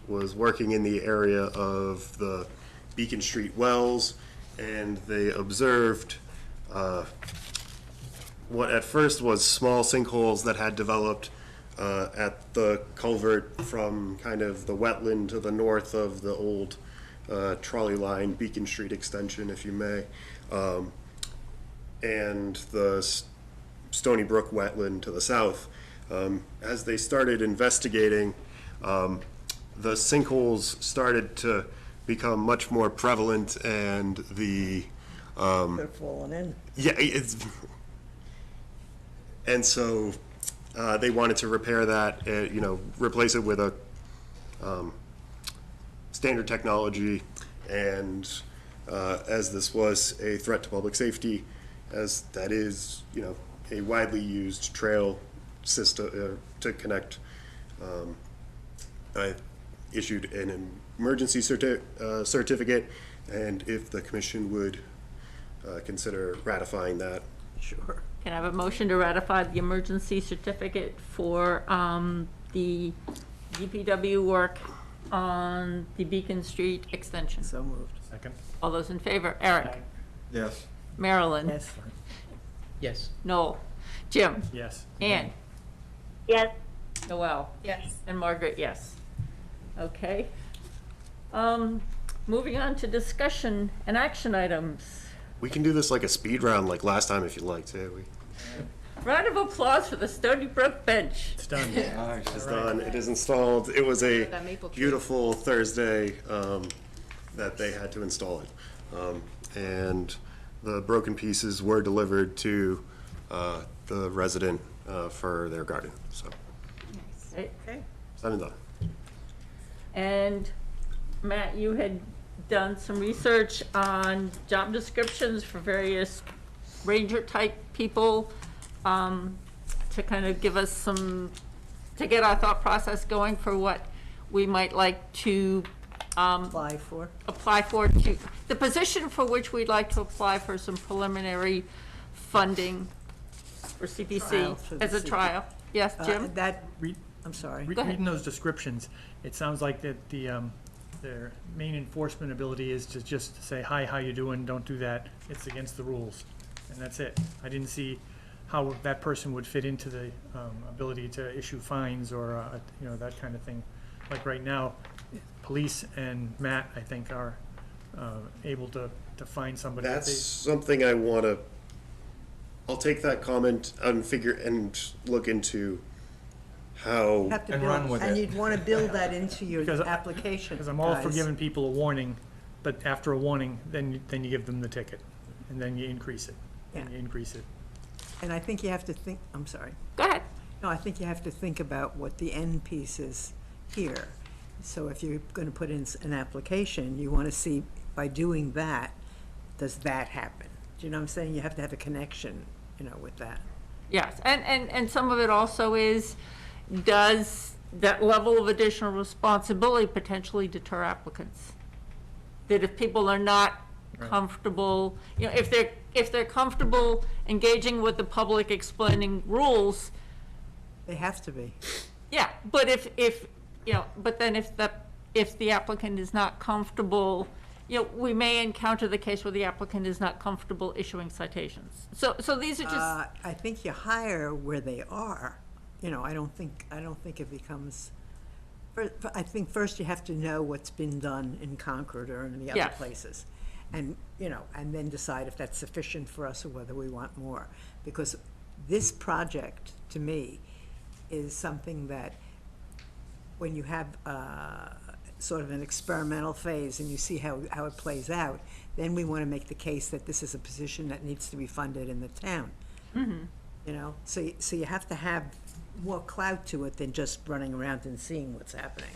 B: was working in the area of the Beacon Street wells, and they observed what at first was small sinkholes that had developed at the culvert from kind of the wetland to the north of the old trolley line Beacon Street extension, if you may, and the Stony Brook wetland to the south. As they started investigating, the sinkholes started to become much more prevalent, and the
C: They're falling in.
B: yeah, and so they wanted to repair that, replace it with a standard technology, and as this was a threat to public safety, as that is, a widely used trail system to connect, I issued an emergency certificate, and if the commission would consider ratifying that.
C: Sure.
A: Can I have a motion to ratify the emergency certificate for the DPW work on the Beacon Street extension?
C: So moved.
L: Second?
A: All those in favor? Eric?
E: Yes.
A: Marilyn?
C: Yes.
K: Yes.
A: Noel? Jim?
L: Yes.
A: Ann?
G: yes,
A: Noel?
M: Yes.
A: And Margaret, yes. Okay. Moving on to discussion and action items.
B: We can do this like a speed round like last time if you'd like to.
A: Round of applause for the Stony Brook bench.
L: It's done.
E: Nice.
B: It's done, it is installed. It was a
M: That maple tree.
B: beautiful Thursday that they had to install it. And the broken pieces were delivered to the resident for their garden, so,
A: Okay.
B: said and done.
A: And Matt, you had done some research on job descriptions for various ranger-type people, to kind of give us to get our thought process going for what we might like to
C: Apply for.
A: the position for which we'd like to apply for some preliminary funding for CPC
C: Trial for the
A: as a
C: CP.
A: trial. Yes, Jim?
C: That,
L: Read-
C: I'm sorry.
L: Re-
A: Go ahead.
L: Reading those descriptions, it sounds like that their main enforcement ability is to just say, hi, how you doing, don't do that, it's against the rules, and that's it. I didn't see how that person would fit into the ability to issue fines or, that kind of thing. like right now, police and Matt, I think, are able to find somebody. that
B: That's
L: they-
B: something I'll take that comment and look into how.
C: Have to
E: And
C: build-
E: run with
C: And
E: it.
C: you'd want to build that into your
L: Because-
C: application,
L: Because I'm all for
C: guys.
L: giving people a warning, but after a warning, then you give them the ticket, and then you increase it, and
C: Yeah.
L: you increase it.
C: And I think you have to think, I'm sorry.
A: Go ahead.
C: No, I think you have to think about what the end piece is here. So if you're going to put in an application, you want to see, by doing that, does that happen? Do you know what I'm saying? You have to have a connection, with that.
A: Yes, and some of it also is, does that level of additional responsibility potentially deter applicants? That if people are not comfortable, if they're comfortable engaging with the public, explaining rules,
C: They have to be.
A: yeah, but but then if the applicant is not comfortable, we may encounter the case where the applicant is not comfortable issuing citations. So these are just,
C: I think you hire where they are. I don't think it becomes, I think first you have to know what's been done in Concord or in the other
A: Yes.
C: places. And, and then decide if that's sufficient for us or whether we want more. Because this project, to me, is something that when you have sort of an experimental phase and you see how it plays out, then we want to make the case that this is a position that needs to be funded in the town. So you have to have more clout to it than just running around and seeing what's happening.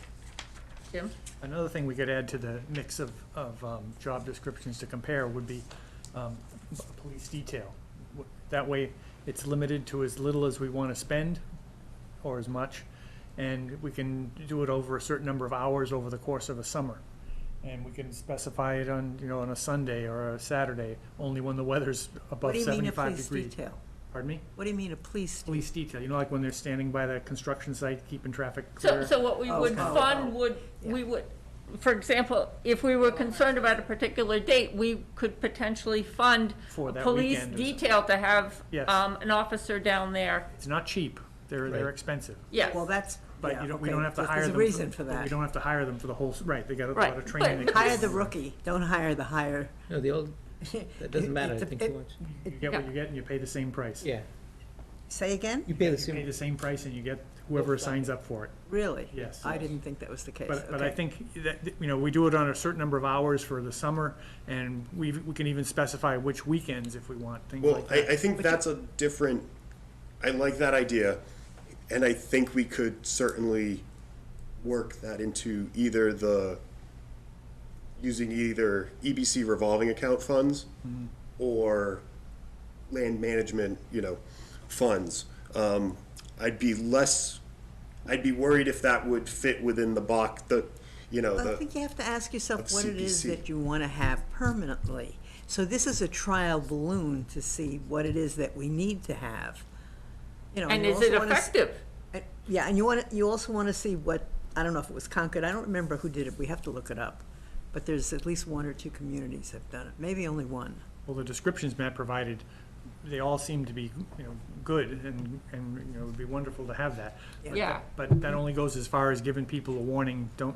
A: Jim?
L: Another thing we could add to the mix of job descriptions to compare would be police detail. That way, it's limited to as little as we want to spend, or as much, and we can do it over a certain number of hours over the course of a summer. And we can specify it on, on a Sunday or a Saturday, only when the weather's above
C: What do you mean a
L: 75
C: police
L: degrees.
C: detail?
L: Pardon me?
C: What do you mean a police?
L: Police detail, like when they're standing by the construction site, keeping traffic clear.
A: so what we would fund we would, for example, if we were concerned about a particular date, we could potentially fund
L: For
A: a
L: that
A: police
L: weekend or
A: detail to have
L: Yes.
A: an officer down there.
L: It's not cheap, they're expensive.
A: Yes.
C: Well, that's,
L: But
C: yeah,
L: we don't
C: okay,
L: have to
C: there's
L: hire them.
C: a reason
L: for
C: for that.
L: We don't have to hire them for the whole, right, they got a
A: Right,
L: lot of training.
A: but-
L: they
C: Hire
L: can
C: the
L: do.
C: rookie, don't hire the hire.
K: No, the old, that doesn't matter, I think, too much.
L: You get what you get and you pay the same price.
K: Yeah,
C: Say again?
K: you pay the
L: You pay
K: same,
L: the same price and you get whoever signs up for it.
C: Really?
L: Yes.
C: I didn't think that was the case.
L: But I
C: Okay.
L: think that, we do it on a certain number of hours for the summer, and we can even specify which weekends if we want, things
B: Well,
L: like that.
B: I think that's a different, I like that idea, and I think we could certainly work that into using either EBC revolving account funds or land management, funds. I'd be worried if that would fit within the box,
C: I think you have to ask yourself
B: of
C: what it is
B: CPC.
C: that you want to have permanently. So this is a trial balloon to see what it is that we need to have.
A: And
C: you
A: is it
C: also wanna
A: effective?
C: Yeah, and you also want to see what, I don't know if it was Concord, I don't remember who did it, we have to look it up. But there's at least one or two communities have done it, maybe only one.
L: Well, the descriptions Matt provided, they all seem to be, good, and, it would be wonderful to have that.
A: Yeah.
L: But that only goes as far as giving people a warning, don't,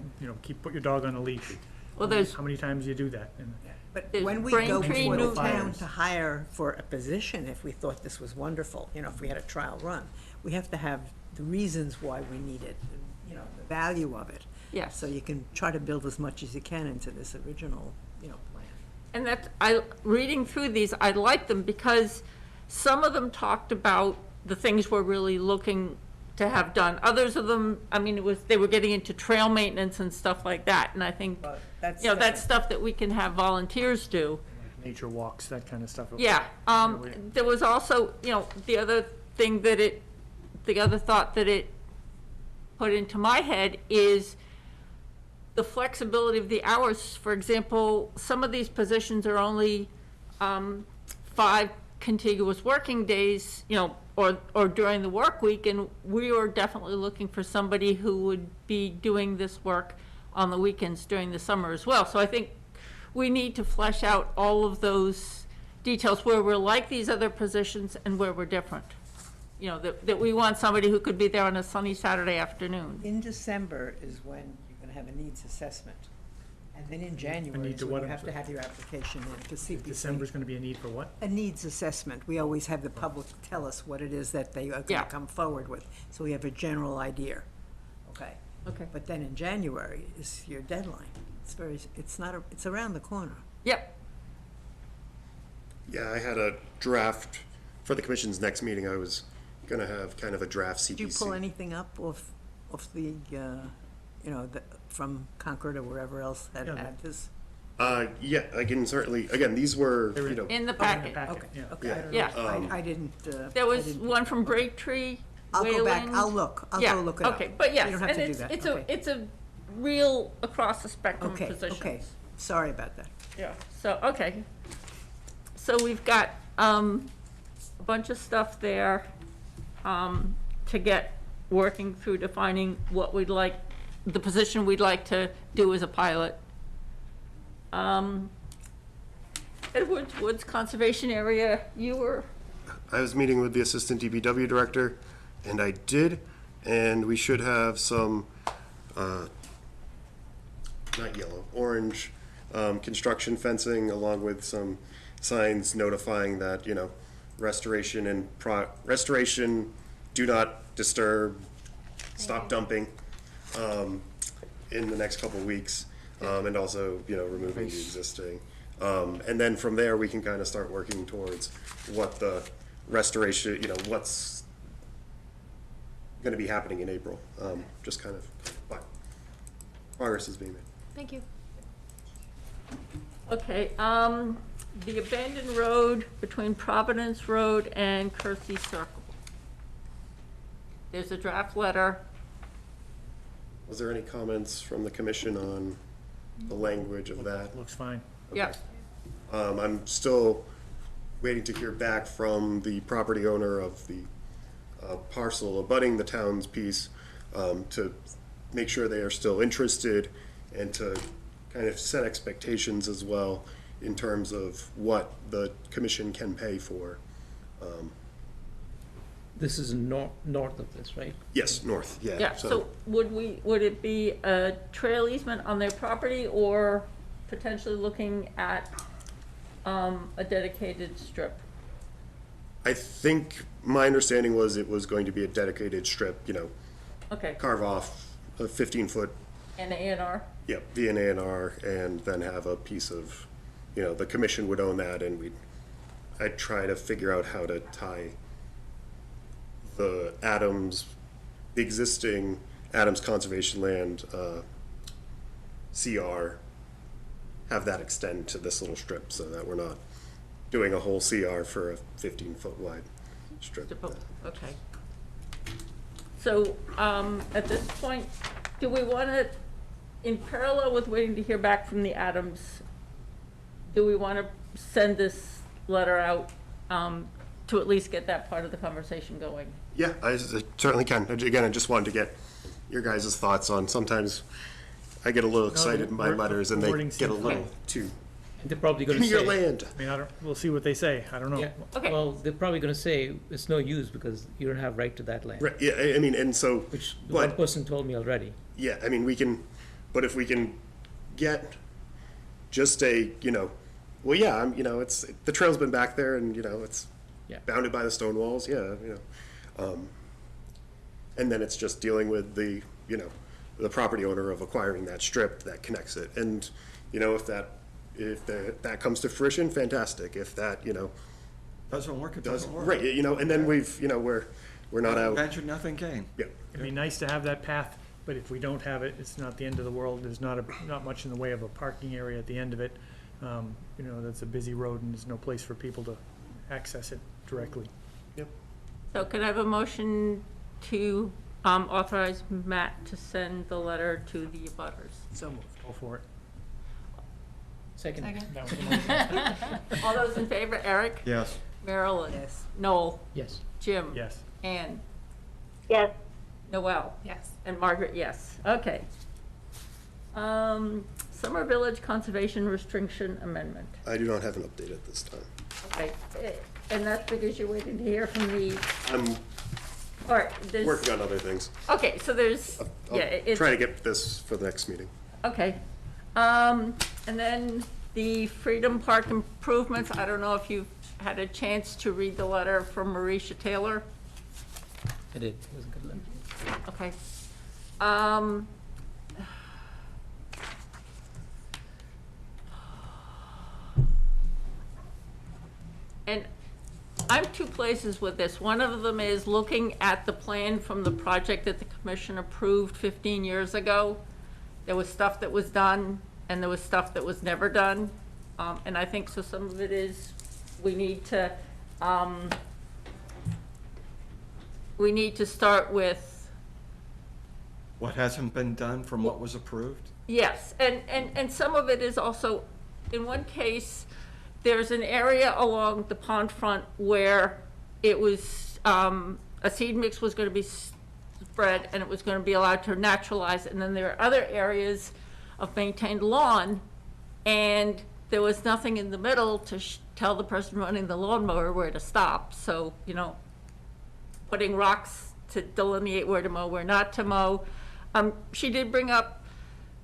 L: put your dog on a leash.
A: Well, there's,
L: How many times do you do that? And
C: But
A: There's
C: when we go
A: Braintree,
C: before the
A: Newton.
C: town to hire for a position, if we thought this was wonderful, if we had a trial run, we have to have the reasons why we need it, and, the value of it.
A: yes.
C: So you can try to build as much as you can into this original, plan.
A: And that, reading through these, I like them because some of them talked about the things we're really looking to have done. Others of them, they were getting into trail maintenance and stuff like that. And I think,
C: But that's
A: that's stuff that we can have volunteers do.
L: nature walks, that kind of stuff.
A: Yeah, there was also, the other thought that it put into my head is the flexibility of the hours. For example, some of these positions are only 5 contiguous working days, or during the work week, and we are definitely looking for somebody who would be doing this work on the weekends during the summer as well. So I think we need to flesh out all of those details where we're like these other positions and where we're different. you know, that we want somebody who could be there on a sunny Saturday afternoon.
C: In December is when you're gonna have a needs assessment. And then in January
L: need
C: is
L: to
C: when
L: what,
C: you
L: I'm
C: have to
L: sorry?
C: have your application in to CPC.
L: December's gonna be a need for what?
C: A needs assessment. We always have the public tell us what it is that they are
A: Yeah.
C: gonna come forward with, so we have a general idea. Okay?
A: Okay.
C: But then in January is your deadline. It's around the corner.
A: Yep,
B: Yeah, I had a draft for the commission's next meeting. I was gonna have kind of a draft CPC.
C: Did you pull anything up off the, you know, from Concord or wherever else that
L: Yeah.
C: had this?
B: Yeah, I can certainly, again, these were, you know,
A: in the
L: In the
A: packet.
L: packet, yeah.
C: Okay, I don't
A: Yeah.
C: know. I didn't.
A: There was
C: I didn't-
A: one from Braintree,
C: I'll go back,
A: Wayland.
C: I'll look, I'll
A: Yeah,
C: go look it up.
A: okay, but yes,
C: You don't have
A: and
C: to do
A: it's,
C: that,
A: it's
C: okay.
A: it's a real across the spectrum
C: Okay,
A: positions.
C: okay, sorry about that.
A: Yeah, so, okay. So we've got, a bunch of stuff there, to get working through defining what we'd like, the position we'd like to do as a pilot. Edwards Woods Conservation Area, you were,
B: I was meeting with the assistant DPW director, and I did, and we should have some, not yellow, orange, construction fencing along with some signs notifying that, you know, restoration, do not disturb, stop dumping, in the next couple of weeks, and also, you know, removing the existing. And then from there, we can kind of start working towards what the restoration, you know, what's gonna be happening in April, just kind of, but progress is being made.
M: Thank you.
A: okay, the abandoned road between Providence Road and Kersey Circle. There's a draft letter.
B: Was there any comments from the commission on the language of that?
L: Looks fine.
A: Yep.
B: I'm still waiting to hear back from the property owner of the parcel abutting the town's piece, to make sure they are still interested and to kind of set expectations as well in terms of what the commission can pay for.
K: This is north of this, right?
B: Yes, north, yeah.
A: Yeah, so would it be a trail easement on their property or potentially looking at a dedicated strip?
B: I think my understanding was it was going to be a dedicated strip, you know,
A: Okay,
B: carve off a 15-foot,
A: and A&R?
B: yep, V&A&R, and then have a piece of, you know, the commission would own that, and I'd try to figure out how to tie the existing Adams Conservation Land, CR, have that extend to this little strip so that we're not doing a whole CR for a 15-foot wide strip.
A: Okay. So, at this point, do we want to, in parallel with waiting to hear back from the Adams, do we want to send this letter out to at least get that part of the conversation going?
B: Yeah, I certainly can. Again, I just wanted to get your guys' thoughts on, sometimes I get a little excited in my letters and they
L: wording
B: get a
L: seems
B: little
L: fine.
B: too,
K: They're probably
B: give
K: gonna
B: me your
K: say,
B: land.
L: I mean, we'll see what they say. I don't know.
K: yeah,
A: Okay.
K: well, they're probably gonna say it's no use because you don't have right to that land.
B: Right, yeah, I mean, and so,
K: Which one
B: but,
K: person told me already.
B: yeah, I mean, we can, but if we can get just a, you know, well, yeah, you know, the trail's been back there and, you know, it's
K: Yeah.
B: bounded by the stone walls, yeah, you know. And then it's just dealing with the, you know, the property owner of acquiring that strip that connects it. And, you know, if that comes to fruition, fantastic. If that, you know,
E: Doesn't work, it
B: does,
E: doesn't work.
B: right, you know, and then we've, you know, we're not out,
E: Venture, nothing gained.
B: yeah.
L: It'd be nice to have that path, but if we don't have it, it's not the end of the world. There's not much in the way of a parking area at the end of it. You know, that's a busy road and there's no place for people to access it directly.
A: So could I have a motion to authorize Matt to send the letter to the abutters?
C: So moved.
L: Go for it.
K: Second.
A: All those in favor, Eric?
E: Yes.
A: Marilyn?
C: Yes.
A: Noel?
K: Yes.
A: Jim?
L: Yes.
A: Ann?
G: Yes,
A: Noel?
M: Yes.
A: And Margaret, yes. Okay. Summer Village Conservation Restriction Amendment.
B: I do not have an update at this time.
A: Okay, and that's because you're waiting to hear from the,
B: I'm
A: all right, there's.
B: working on other things.
A: Okay, so there's, yeah,
B: I'll
A: it's.
B: try to get this for the next meeting.
A: Okay. And then the Freedom Park improvements, I don't know if you've had a chance to read the letter from Marisha Taylor.
K: I did, it was a good letter.
A: Okay. And I'm two places with this. One of them is looking at the plan from the project that the commission approved 15 years ago. There was stuff that was done, and there was stuff that was never done. And I think so some of it is, we need to start with,
E: What hasn't been done from what was approved?
A: yes, and some of it is also, in one case, there's an area along the pond front where it was, a seed mix was gonna be spread, and it was gonna be allowed to naturalize, and then there are other areas of maintained lawn, and there was nothing in the middle to tell the person running the lawnmower where to stop, so, you know, putting rocks to delineate where to mow, where not to mow. She did bring up,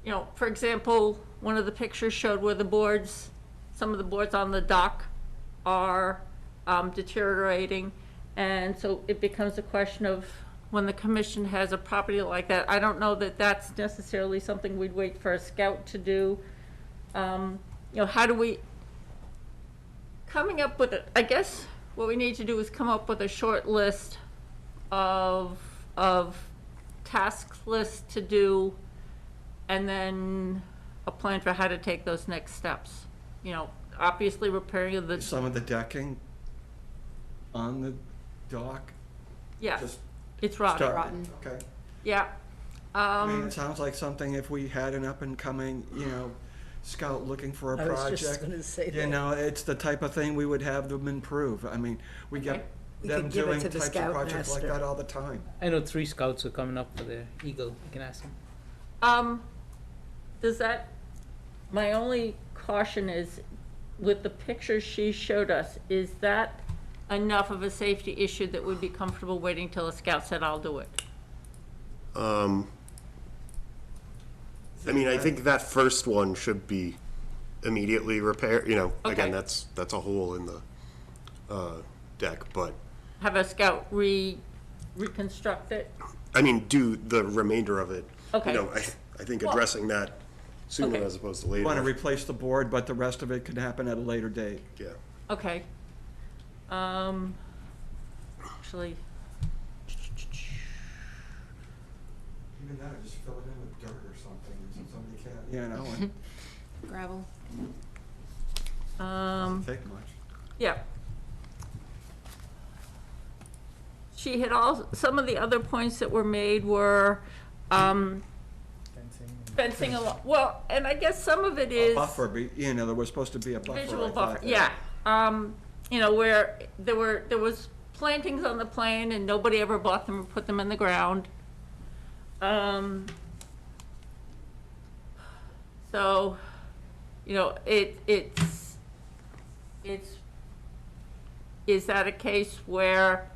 A: you know, for example, one of the pictures showed where the boards, some of the boards on the dock are deteriorating. And so it becomes a question of when the commission has a property like that, I don't know that that's necessarily something we'd wait for a scout to do. You know, how do we, coming up with, I guess what we need to do is come up with a short list of task lists to do, and then a plan for how to take those next steps. You know, obviously repairing of the,
E: Some of the decking on the dock?
A: yeah,
E: Just
A: it's rotten,
E: start- Okay.
A: yeah.
E: I mean, it sounds like something if we had an up and coming, you know, scout looking for a
C: I was
E: project.
C: just gonna say
E: You
C: that.
E: know, it's the type of thing we would have them improve. I mean, we
A: Okay.
E: get
C: We
E: them
C: could give it
E: doing
C: to the
E: types of projects like
C: scoutmaster.
E: that all the time.
K: I know 3 scouts are coming up for the Eagle, you can ask them.
A: Does that, my only caution is, with the pictures she showed us, is that enough of a safety issue that we'd be comfortable waiting till a scout said, I'll do it?
B: I mean, I think that first one should be immediately repaired, you know, again,
A: Okay.
B: that's a hole in the, deck, but,
A: Have a scout reconstruct it?
B: I mean, do the remainder of it.
A: Okay.
B: You know, I think
A: Well-
B: addressing that sooner
A: Okay.
B: as opposed to
E: We
B: later.
E: want to replace the board, but the rest of it could happen at a later date.
B: Yeah.
A: Okay. Actually,
E: Even that, just fill it in with dirt or something, so somebody can't, you know, and
M: Gravel.
E: doesn't take much.
A: yeah. She had all, some of the other points that were made were, fencing along, well, and I guess some of it is.
E: Buffer, you know, there was supposed to be a buffer.
A: Visual
E: I thought,
A: buffer,
E: there.
A: yeah. You know, where there was plantings on the plan and nobody ever bought them or put them in the ground. So, you know, it's, is that a case where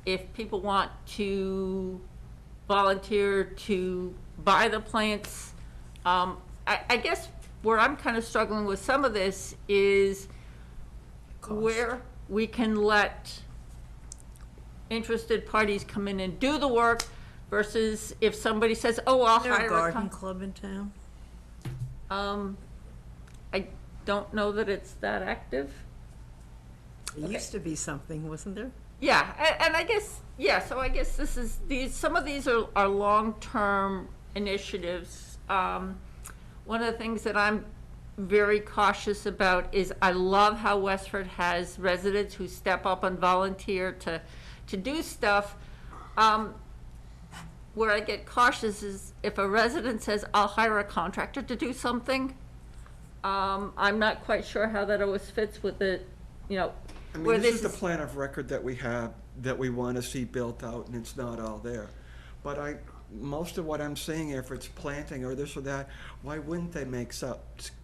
A: if people want to volunteer to buy the plants, I guess where I'm kind of struggling with some of this is where we can let interested parties come in and do the work versus if somebody says, oh, I'll
C: Is there a
A: hire a
C: garden club in town?
A: I don't know that it's that active.
C: There used to be something, wasn't there?
A: Yeah, and I guess, yeah, so I guess this is, some of these are long-term initiatives. One of the things that I'm very cautious about is I love how Westford has residents who step up and volunteer to do stuff. Where I get cautious is if a resident says, I'll hire a contractor to do something, I'm not quite sure how that always fits with the, you know,
E: I
A: where
E: mean, this is
A: this
E: the
A: is.
E: plan of record that we have, that we want to see built out, and it's not all there. But most of what I'm seeing, if it's planting or this or that, why wouldn't they make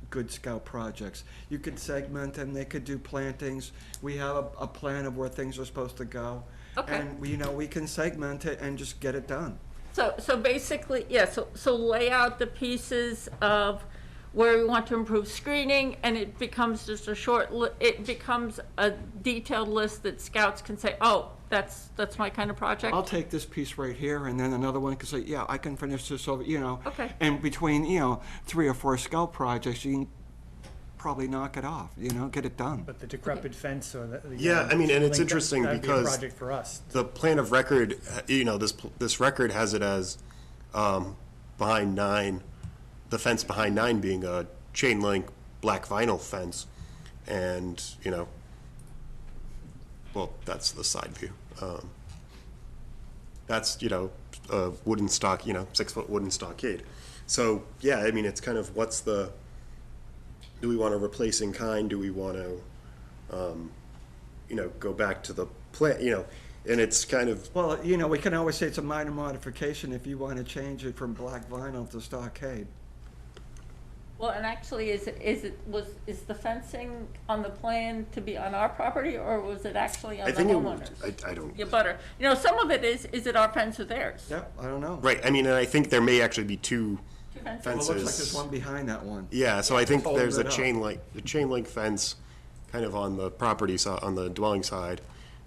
E: good scout projects. You could segment them, they could do plantings. We have a plan of where things are supposed to go.
A: Okay.
E: And, we can segment it and just get it done.
A: So basically, yeah, so lay out the pieces of where we want to improve screening, and it becomes just a it becomes a detailed list that scouts can say, oh, that's my kind of project.
E: I'll take this piece right here, and then another one can say, yeah, I can finish this over,
A: Okay.
E: And between, 3 or 4 scout projects, you can probably knock it off, get it done.
L: But the decrepit fence or the.
B: Yeah, I mean, and it's
L: like,
B: interesting
L: that'd be a
B: because
L: project for us.
B: the plan of record, this record has it as behind 9, the fence behind 9 being a chain link black vinyl fence, and well, that's the side view. That's a wooden stock, 6-foot wooden stockade. So yeah, I mean, it's kind of do we want to replace in kind? Do we want to go back to the plan? And it's kind of.
E: Well, we can always say it's a minor modification if you want to change it from black vinyl to stockade.
A: Well, and actually, is the fencing on the plan to be on our property, or was it actually on the homeowners?
B: I don't.
A: Your butter. Some of it is it our fence or theirs?
E: Yeah, I don't know.
B: Right, I mean, and I think there may actually be two
A: fences.
B: fences.
E: Well, it looks like there's one behind that one.
B: Yeah, so I think
E: Fold
B: there's
E: it
B: a
E: up.
B: chain link fence kind of on the property side, on the dwelling side,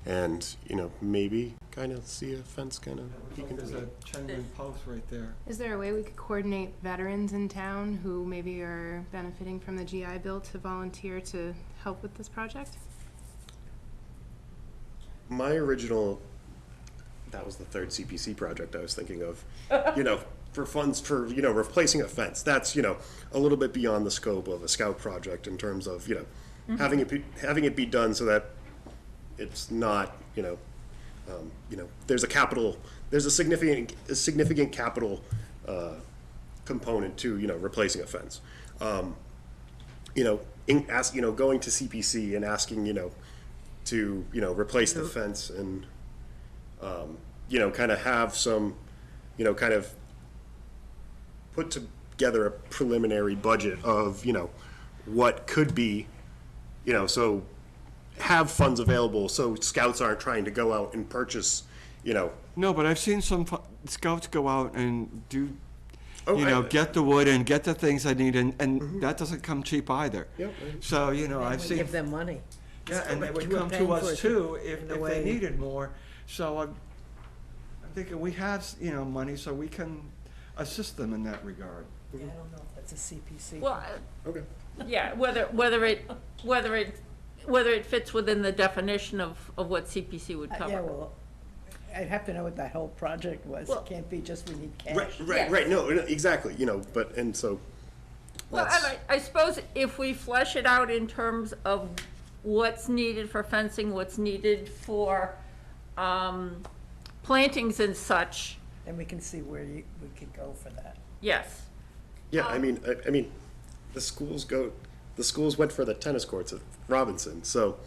B: and, maybe kind of see a fence kind of peeking
E: There's
B: through.
E: a chain link post right there.
M: Is there a way we could coordinate veterans in town who maybe are benefiting from the GI Bill to volunteer to help with this project?
B: My original, that was the third CPC project I was thinking of, for funds for, replacing a fence. That's, a little bit beyond the scope of a scout project in terms of, having it be done so that it's not, there's a significant capital component to, replacing a fence. Going to CPC and asking, to, replace the fence and, kind of have some, kind of put together a preliminary budget of, what could be, so have funds available so scouts aren't trying to go out and purchase,
E: No, but I've seen some scouts go out and do,
B: Oh,
E: get the wood and get the things I need, and that doesn't come cheap either.
B: Yep.
E: So,
C: And
E: I've
C: we
E: seen.
C: give them money.
E: Yeah, and they would
C: You were
E: come
C: paying
E: to
C: for
E: us
C: it
E: too if
C: in a
E: they
C: way.
E: needed more. So I'm thinking we have, money so we can assist them in that regard.
C: Yeah, I don't know if that's a CPC.
A: Well,
B: Okay.
A: yeah, whether it fits within the definition of what CPC would cover.
C: Yeah, well, I'd have to know what that whole project was.
A: Well-
C: It can't be just we need cash.
B: Right, no, exactly, but, and so.
A: Well,
B: that's-
A: and I suppose if we flesh it out in terms of what's needed for fencing, what's needed for plantings and such,
C: And we can see where we could go for that.
A: yes.
B: Yeah, I mean, the schools went for the tennis courts at Robinson, so,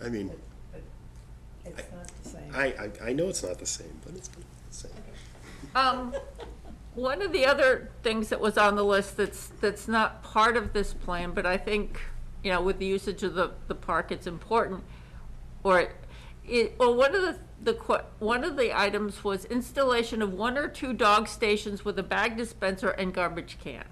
B: I mean,
C: It's not the same.
B: I know it's not the same, but it's not the same.
A: One of the other things that was on the list that's not part of this plan, but I think, with the usage of the park, it's important, one of the items was installation of 1 or 2 dog stations with a bag dispenser and garbage can.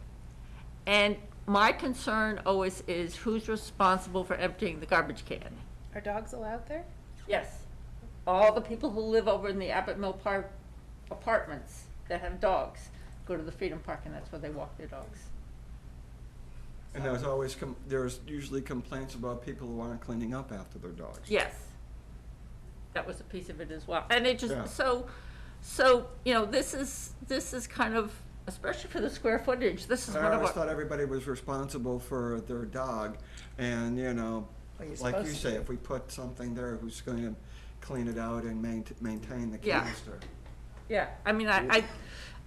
A: And my concern always is who's responsible for emptying the garbage can?
M: Are dogs allowed there?
A: Yes. All the people who live over in the Abbott Mill Park apartments that have dogs go to the Freedom Park, and that's where they walk their dogs.
E: And there's usually complaints about people who aren't cleaning up after their dogs.
A: Yes. That was a piece of it as well. And it just,
E: Yeah.
A: so, this is kind of, especially for the square footage, this is
E: I
A: one of
E: always
A: our.
E: thought everybody was responsible for their dog, and,
C: Well, you're
E: like you
C: supposed
E: say,
C: to.
E: if we put something there who's going to clean it out and maintain the
A: Yeah.
E: canister.
A: Yeah, I mean, I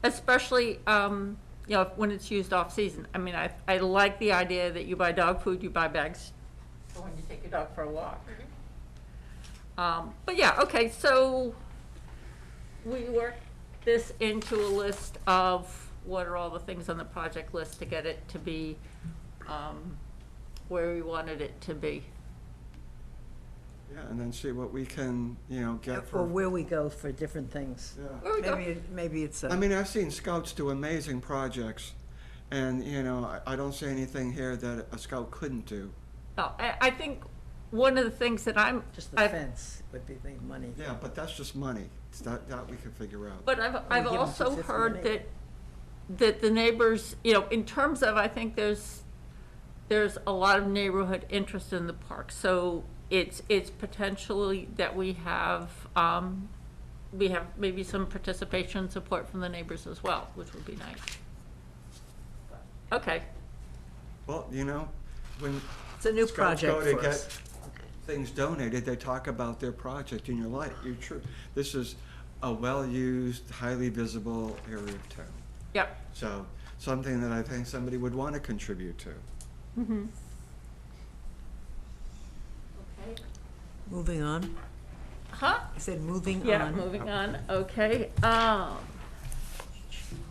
A: especially, when it's used off-season. I mean, I like the idea that you buy dog food, you buy bags for when you take your dog for a walk. But yeah, okay, so we work this into a list of what are all the things on the project list to get it to be where we wanted it to be.
E: Yeah, and then see what we can, get
C: Or
E: for.
C: where we go for different things.
E: Yeah.
A: Where we go?
C: Maybe it's
E: I mean, I've seen scouts do amazing projects, and, I don't see anything here that a scout couldn't do.
A: No, I think one of the things that
C: just the fence would be the money.
E: Yeah, but that's just money. It's that we can figure out.
A: But I've
C: give 'em
A: also
C: 250
A: heard
C: anyway.
A: that the neighbors, in terms of, I think there's a lot of neighborhood interest in the park. So it's potentially that we have maybe some participation and support from the neighbors as well, which would be nice. Okay,
E: Well, when
C: It's a new
E: scouts
C: project
E: go to
C: for
E: get
C: us.
E: things donated, they talk about their project, and you're true. This is a well-used, highly visible area of town.
A: yep.
E: So, something that I think somebody would want to contribute to.
A: Mm-hmm. Okay.
C: Moving on.
A: Huh?
C: I said moving on.
A: Yeah, moving on, okay.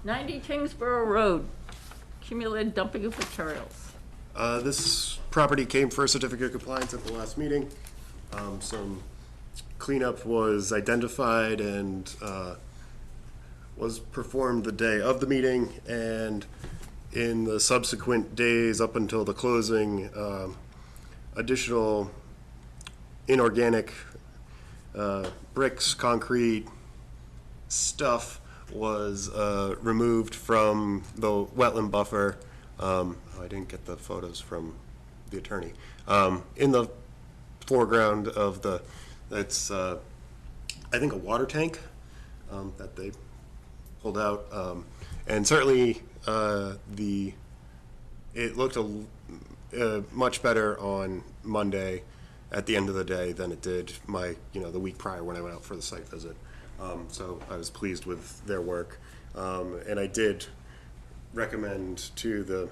A: 90 Kingsborough Road, accumulated dumping of materials.
B: This property came for a certificate of compliance at the last meeting. Some cleanup was identified and was performed the day of the meeting, and in the subsequent days up until the closing, additional inorganic bricks, concrete stuff was removed from the wetland buffer. I didn't get the photos from the attorney. In the foreground of that's I think a water tank that they pulled out, and certainly it looked much better on Monday at the end of the day than it did the week prior when I went out for the site visit. So I was pleased with their work, and I did recommend to the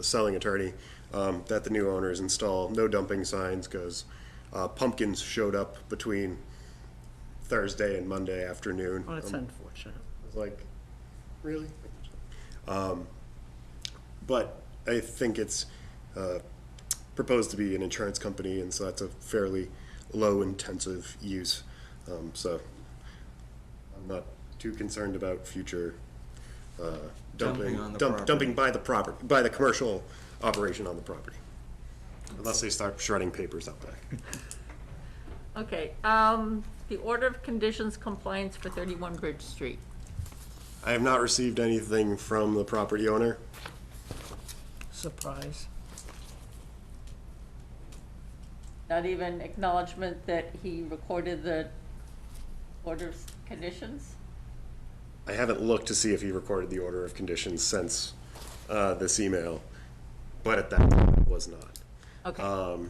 B: selling attorney that the new owners install no dumping signs, because pumpkins showed up between Thursday and Monday afternoon.
C: Well, it's unfortunate.
B: I was like, really? But I think it's proposed to be an insurance company, and so that's a fairly low intensive use. So I'm not too concerned about future
E: Dumping on the
B: dumping by the commercial operation on the property, unless they start shredding papers out back.
A: Okay, the order of conditions compliance for 31 Bridge Street.
B: I have not received anything from the property owner.
C: Surprise.
A: Not even acknowledgement that he recorded the order of conditions?
B: I haven't looked to see if he recorded the order of conditions since this email, but at that time it was not.
A: Okay. So,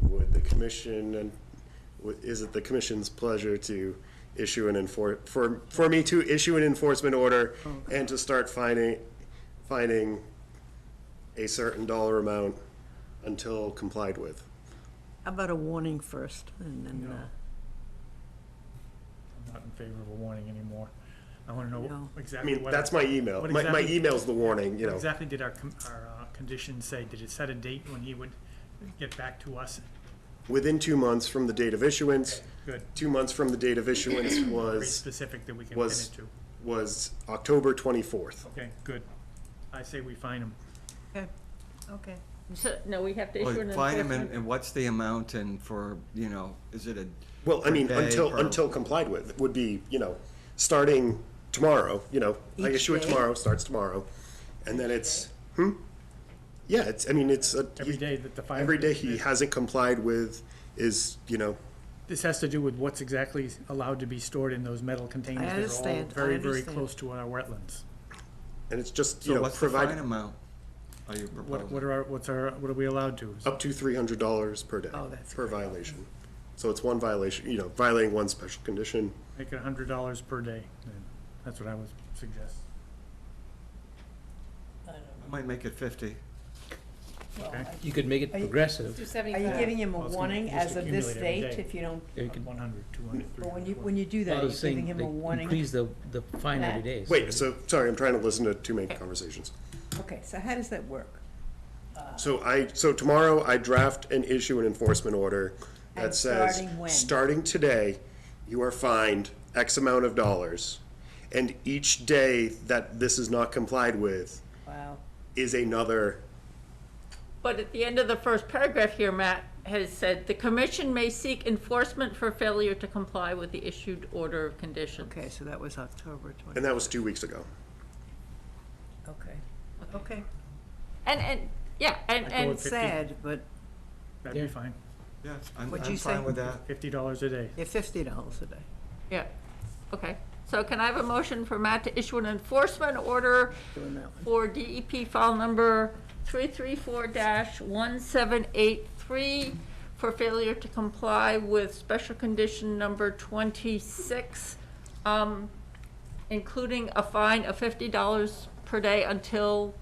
B: Would the commission, and is it the commission's pleasure to issue an for me to issue an enforcement order and to start fining a certain dollar amount until complied with?
C: How about a warning first, and then,
L: No. I'm not in favor of a warning anymore. I want to know
C: No.
B: I
L: exactly
B: mean,
L: what.
B: that's my email.
L: what
B: My
L: exactly-
B: email's the warning,
L: What exactly did our conditions say? Did it set a date when he would get back to us?
B: within 2 months from the date of issuance.
L: Good.
B: 2 months from the date of issuance
L: Very
B: was
L: specific that we can pin
B: was
L: it to.
B: was October 24th.
L: Okay, good. I say we fine him.
C: okay.
A: so, no, we have to issue an
E: Well, find them,
A: enforcement.
E: and what's the amount, and for, is it a?
B: Well, I
E: per
B: mean,
E: day, per-
B: until complied with would be, starting tomorrow, I
C: Each
B: issue it
C: day?
B: tomorrow, starts tomorrow, and then it's, Yeah, it's
L: Every day that the fine.
B: every day he hasn't complied with is,
L: This has to do with what's exactly allowed to be stored in those metal containers that are all
C: understand, I
L: very, very
C: understand.
L: close to our wetlands.
B: and it's just,
E: So what's the
B: provide
E: fine amount are you proposing?
L: What are we allowed to?
B: up to $300 per day.
C: Oh, that's
B: per
C: great.
B: violation. So it's one violation, violating one special condition.
L: Make it $100 per day, then. That's what I would suggest.
E: I might make it 50.
L: Okay?
K: You could make it
C: Are you-
K: progressive.
M: Do
C: Are
M: 75.
C: you giving him a
L: Well, it's gonna
C: warning
L: just
C: as of this
L: accumulate every
C: date
L: day.
C: if you don't,
K: Yeah, you could,
L: 100, 200,
C: but
L: 300.
C: when you do
K: I
C: that, you're
K: was saying,
C: giving him a
K: like,
C: warning?
K: increase the fine every day.
B: Wait, so, sorry, I'm trying to listen to two main conversations.
C: Okay, so how does that work?
B: So tomorrow I draft and issue an enforcement order that
C: And
B: says,
C: starting when?
B: starting today, you are fined X amount of dollars. And each day that this is not complied with
C: Wow.
B: is another,
A: But at the end of the first paragraph here, Matt has said, "The commission may seek enforcement for failure to comply with the issued order of conditions."
C: Okay, so that was October 20.
B: and that was 2 weeks ago.
C: Okay, okay.
A: And, yeah,
L: I'd go
A: and
L: with 50.
C: Sad, but
L: That'd be fine.
E: Yeah, I'm
C: What'd you
E: fine
C: say?
E: with that.
L: $50 a day.
C: yeah, $50 a day.
A: yeah, okay. So can I have a motion for Matt to issue an enforcement order
C: Doing that one.
A: for DEP file number 334-1783 for failure to comply with special condition number 26, including a fine of $50 per day until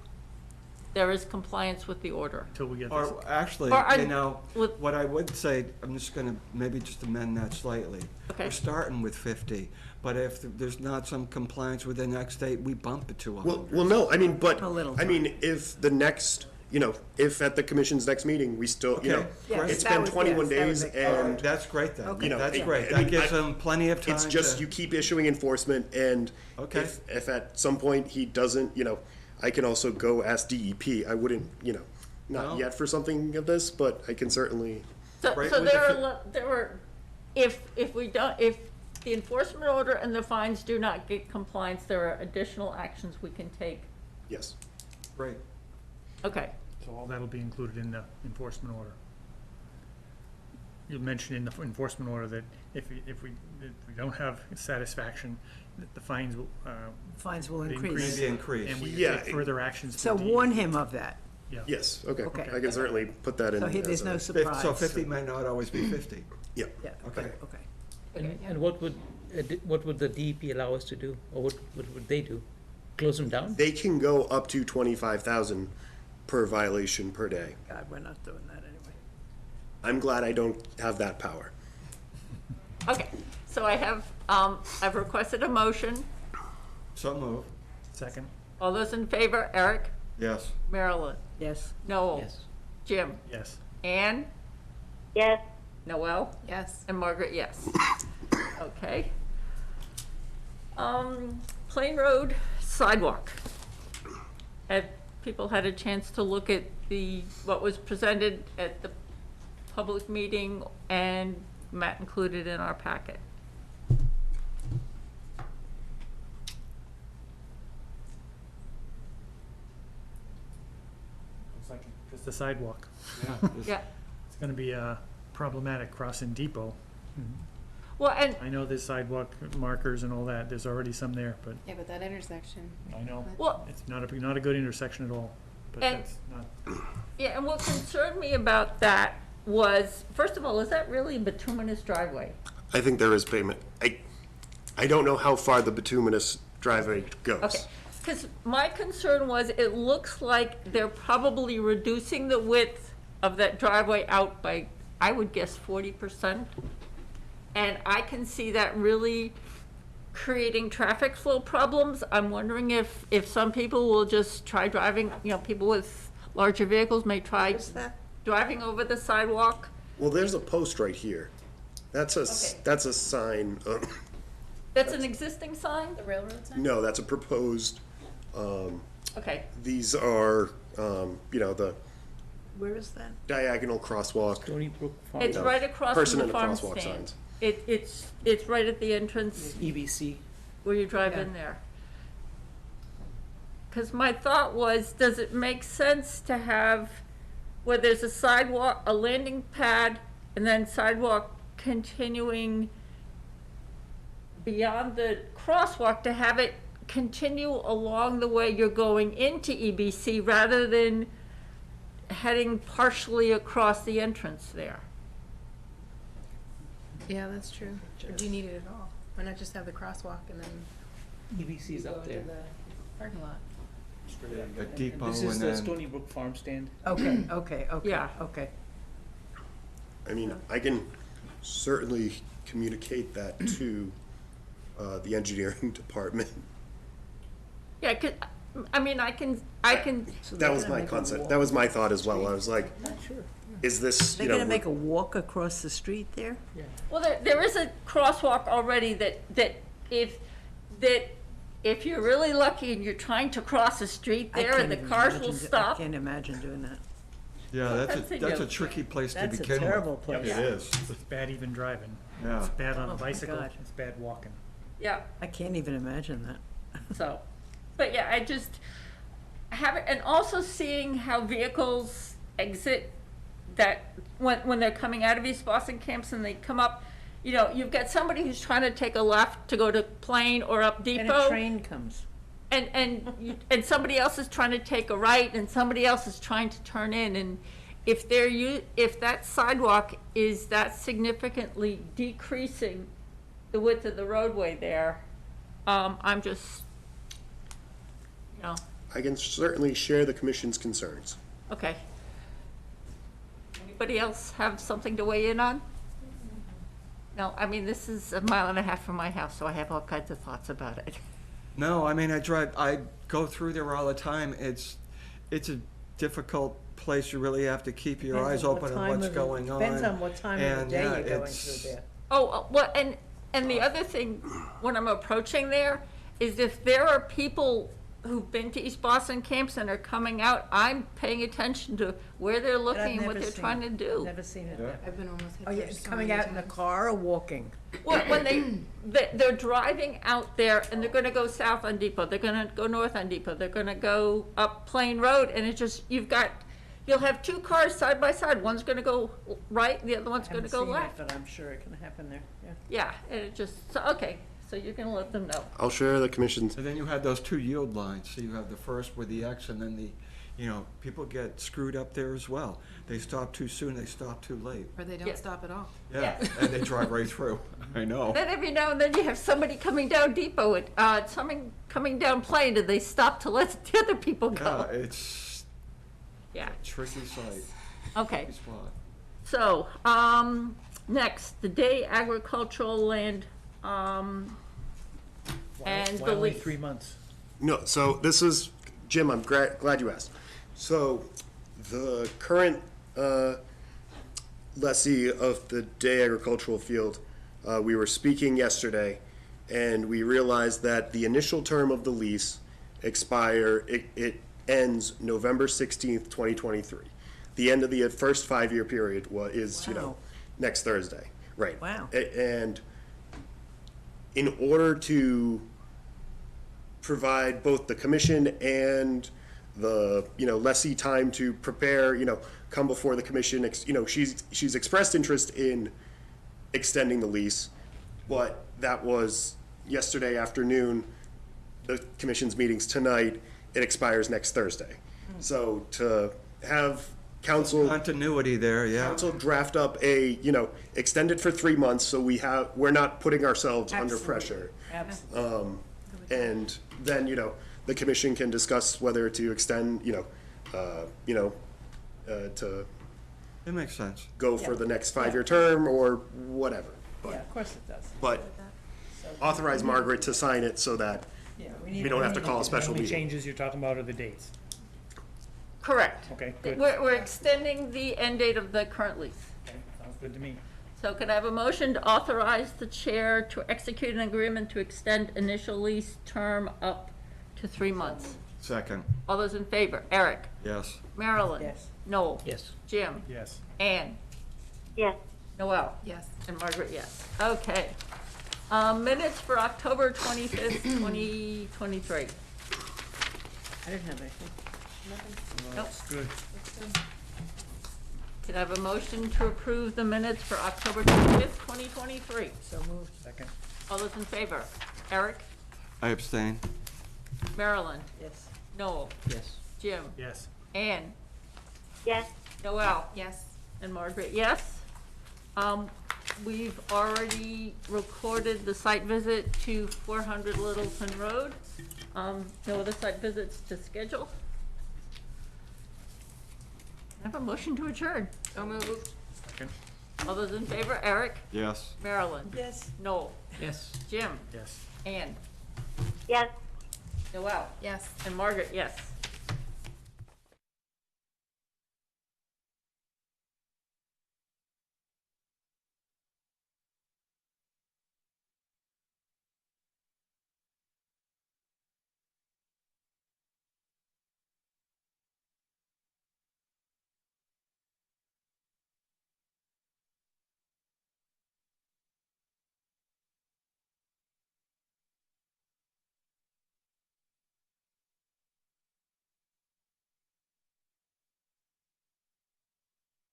A: there is compliance with the order.
L: Until we get this.
E: Or actually,
A: Or
E: you know,
A: with-
E: what I would say, I'm just gonna maybe just amend that slightly.
A: Okay.
E: We're starting with 50, but if there's not some compliance with the next date, we bump it to 100.
B: Well, no, I mean, but,
C: A little
B: I mean, if the next, if at the commission's next meeting, we still,
E: Okay.
C: Yes,
B: it's
C: that
B: been
C: would-
B: 21
C: yes, that would
B: days
C: make-
E: All right,
B: and,
E: that's great then.
C: Okay.
E: That's
C: yeah.
E: great.
B: I
E: That
B: mean,
E: gives them plenty of time
B: it's just,
E: to-
B: you keep issuing enforcement, and
E: Okay.
B: if at some point he doesn't, I can also go ask DEP. I wouldn't, not
E: No.
B: yet for something of this, but I can certainly,
A: So,
E: Right,
A: so
E: with the
A: there were, if we don't, if the enforcement order and the fines do not get compliance, there are additional actions we can take.
B: yes.
E: Great.
A: Okay,
L: So all that'll be included in the enforcement order. You mentioned in the enforcement order that if we don't have satisfaction, that the fines will,
C: Fines will
L: increase.
C: increase.
E: Maybe increase.
L: and we can
B: Yeah.
L: take further actions.
C: So
L: for DEP.
C: warn him of that.
L: Yeah.
B: Yes, okay.
C: Okay.
B: I can certainly put that in.
C: So
B: as
C: there's
B: a-
C: no
E: So
C: surprise.
E: 50 may not always be 50.
B: Yeah.
C: Yeah,
E: Okay.
C: okay.
K: And what would the DEP allow us to do, or what would they do? Close them down?
B: They can go up to 25,000 per violation per day.
C: God, we're not doing that anyway.
B: I'm glad I don't have that power.
A: okay. So I've requested a motion.
E: So move.
L: Second?
A: All those in favor, Eric,
E: Yes.
A: Marilyn,
C: Yes,
A: Noel,
K: Yes.
A: Jim,
L: Yes.
A: Ann,
G: Yes,
A: Noel,
M: Yes.
A: and Margaret, yes. Okay. Plain Road sidewalk. Have people had a chance to look at what was presented at the public meeting and Matt included in our packet?
L: Looks like just the sidewalk.
A: Yeah.
L: It's gonna be problematic crossing Depot.
A: Well, and
L: I know there's sidewalk markers and all that, there's already some there, but
M: Yeah, but that intersection.
L: I know.
A: Well-
L: It's not a good intersection at all, but
A: And-
L: that's not,
A: Yeah, and what concerned me about that was, first of all, is that really a bituminous driveway?
B: I think there is payment. I don't know how far the bituminous driveway goes.
A: Okay, because my concern was, it looks like they're probably reducing the width of that driveway out by, I would guess, 40%. And I can see that really creating traffic flow problems. I'm wondering if some people will just try driving, people with larger vehicles may try
C: that?
A: driving over the sidewalk.
B: Well, there's a post right here. That's a,
A: Okay.
B: that's a sign.
A: That's an existing sign?
M: The railroad sign?
B: No, that's a proposed,
A: Okay,
B: these are, the
C: Where is that?
B: diagonal crosswalk.
K: Stony Brook Farm.
A: it's right across
B: Person
A: from the
B: in a
A: farm
B: crosswalk
A: stand.
B: signs.
A: It's right at the entrance
K: EBC.
A: where you drive in there. Because my thought was, does it make sense to have, where there's a sidewalk, a landing pad, and then sidewalk continuing beyond the crosswalk, to have it continue along the way you're going into EBC rather than heading partially across the entrance there?
M: Yeah, that's true. Or do you need it at all? Why not just have the crosswalk and then
K: EBC is
M: go
K: up
M: into
K: there.
M: the parking lot?
E: A depot
K: This
E: and
K: is the
E: then,
K: Stony Brook Farm stand.
C: Okay, okay, okay.
A: Yeah.
C: Okay.
B: I mean, I can certainly communicate that to the engineering department.
A: Yeah, 'cause I mean, I can,
B: That was my concept, that was my thought as well. I was like, is this,
C: They're
B: you know,
C: gonna make a walk across the street there?
A: well, there is a crosswalk already that if you're really lucky and you're trying to cross a street
C: I
A: there
C: can't
A: and the
C: even
A: cars will
C: imagine
A: stop.
C: I can't imagine doing that.
E: Yeah,
A: Sometimes they
E: that's
A: do.
E: a tricky place to
C: That's a
E: begin with.
C: terrible place.
E: It is.
L: It's bad even driving.
E: Yeah.
L: It's bad on
C: Oh
L: a
C: my
L: bicycle,
C: God.
L: it's bad walking.
A: Yeah,
C: I can't even imagine that.
A: so, but yeah, I just have it, and also seeing how vehicles exit that, when they're coming out of East Boston camps and they come up, you know, you've got somebody who's trying to take a left to go to Plain or up Depot.
C: And a train comes.
A: And somebody else is trying to take a right, and somebody else is trying to turn in, and if if that sidewalk is that significantly decreasing the width of the roadway there, I'm just, you know,
B: I can certainly share the commission's concerns.
A: okay. Anybody else have something to weigh in on? No, I mean, this is a mile and a half from my house, so I have all kinds of thoughts about it.
E: No, I mean, I go through there all the time. It's a difficult place. You really have to keep your eyes open on what's going on.
C: Depends on what time of
E: And,
C: the day
E: yeah,
C: you're going
E: it's-
C: through there.
A: Oh, well, and the other thing, when I'm approaching there, is if there are people who've been to East Boston camps and are coming out, I'm paying attention to where they're looking and what they're trying to do.
C: Never seen it.
E: Yeah.
M: I've been almost hit
C: Oh,
M: there
C: yeah,
M: so
C: coming
M: many
C: out in a
M: times.
C: car or walking?
A: When they're driving out there and they're gonna go south on Depot, they're gonna go north on Depot, they're gonna go up Plain Road, and it just, you'll have two cars side by side, one's gonna go right, the other one's gonna go left.
C: But I'm sure it can happen there, yeah.
A: Yeah, and it just, so, okay, so you're gonna let them know.
B: I'll share the commission's,
E: And then you had those two yield lines. So you have the first with the X and then people get screwed up there as well. They stop too soon, they stop too late.
M: Or they
A: Yeah.
M: don't stop at all.
E: Yeah, and they drive right through. I know.
A: Then every now and then you have somebody coming down Depot, someone coming down Plain, and they stop to let the other people
E: Yeah,
A: go.
E: it's
A: Yeah,
E: a tricky site,
A: okay.
E: tricky spot.
A: So, next, the day agricultural land, and
L: Why
A: the
L: only
A: lease.
L: 3 months?
B: no, so this is, Jim, I'm glad you asked. So the current lessee of the day agricultural field, we were speaking yesterday, and we realized that the initial term of the lease it ends November 16th, 2023. The end of the first 5-year period is,
C: Wow.
B: next Thursday, right?
C: Wow.
B: And in order to provide both the commission and the, lessee time to prepare, come before the commission, she's expressed interest in extending the lease, but that was yesterday afternoon. The commission's meeting's tonight, it expires next Thursday. So to have council
E: Continuity there, yeah.
B: council draft up extend it for 3 months, so we're not putting ourselves under
C: Absolutely.
B: pressure.
C: Absolutely.
B: And then, the commission can discuss whether to extend, to
E: It makes sense.
B: go for the next 5-year term or whatever.
C: Yeah, of course it does.
B: But authorize Margaret to sign it so that
C: Yeah,
B: we don't have to call a
L: The
B: special
L: only
B: meeting.
L: changes you're talking about are the dates.
A: Correct.
L: Okay, good.
A: We're extending the end date of the current lease.
L: Okay, sounds good to me.
A: So can I have a motion to authorize the chair to execute an agreement to extend initial lease term up to 3 months?
E: Second,
A: All those in favor? Eric?
E: yes.
A: Marilyn?
C: Yes.
A: Noel?
K: Yes.
A: Jim?
L: Yes.
A: Ann?
G: Yes.
A: Noel?
M: Yes.
A: And Margaret, yes. Okay. Minutes for October 25th, 2023.
C: I didn't have anything.
A: Nope.
L: Good.
A: Can I have a motion to approve the minutes for October 25th, 2023?
C: So moved.
L: Second.
A: All those in favor? Eric?
E: I abstain.
A: Marilyn?
C: Yes.
A: Noel?
K: Yes.
A: Jim?
L: Yes.
A: Ann?
G: Yes.
A: Noel?
M: Yes.
A: And Margaret, yes. We've already recorded the site visit to 400 Littleton Road. No other site visits to schedule. I have a motion to adjourn.
M: So moved.
L: Second.
A: All those in favor? Eric?
E: Yes.
A: Marilyn?
C: Yes.
A: Noel?
K: Yes.
A: Jim?
L: Yes.
A: Ann?
G: Yes.
A: Noel?
M: Yes.
A: And Margaret, yes.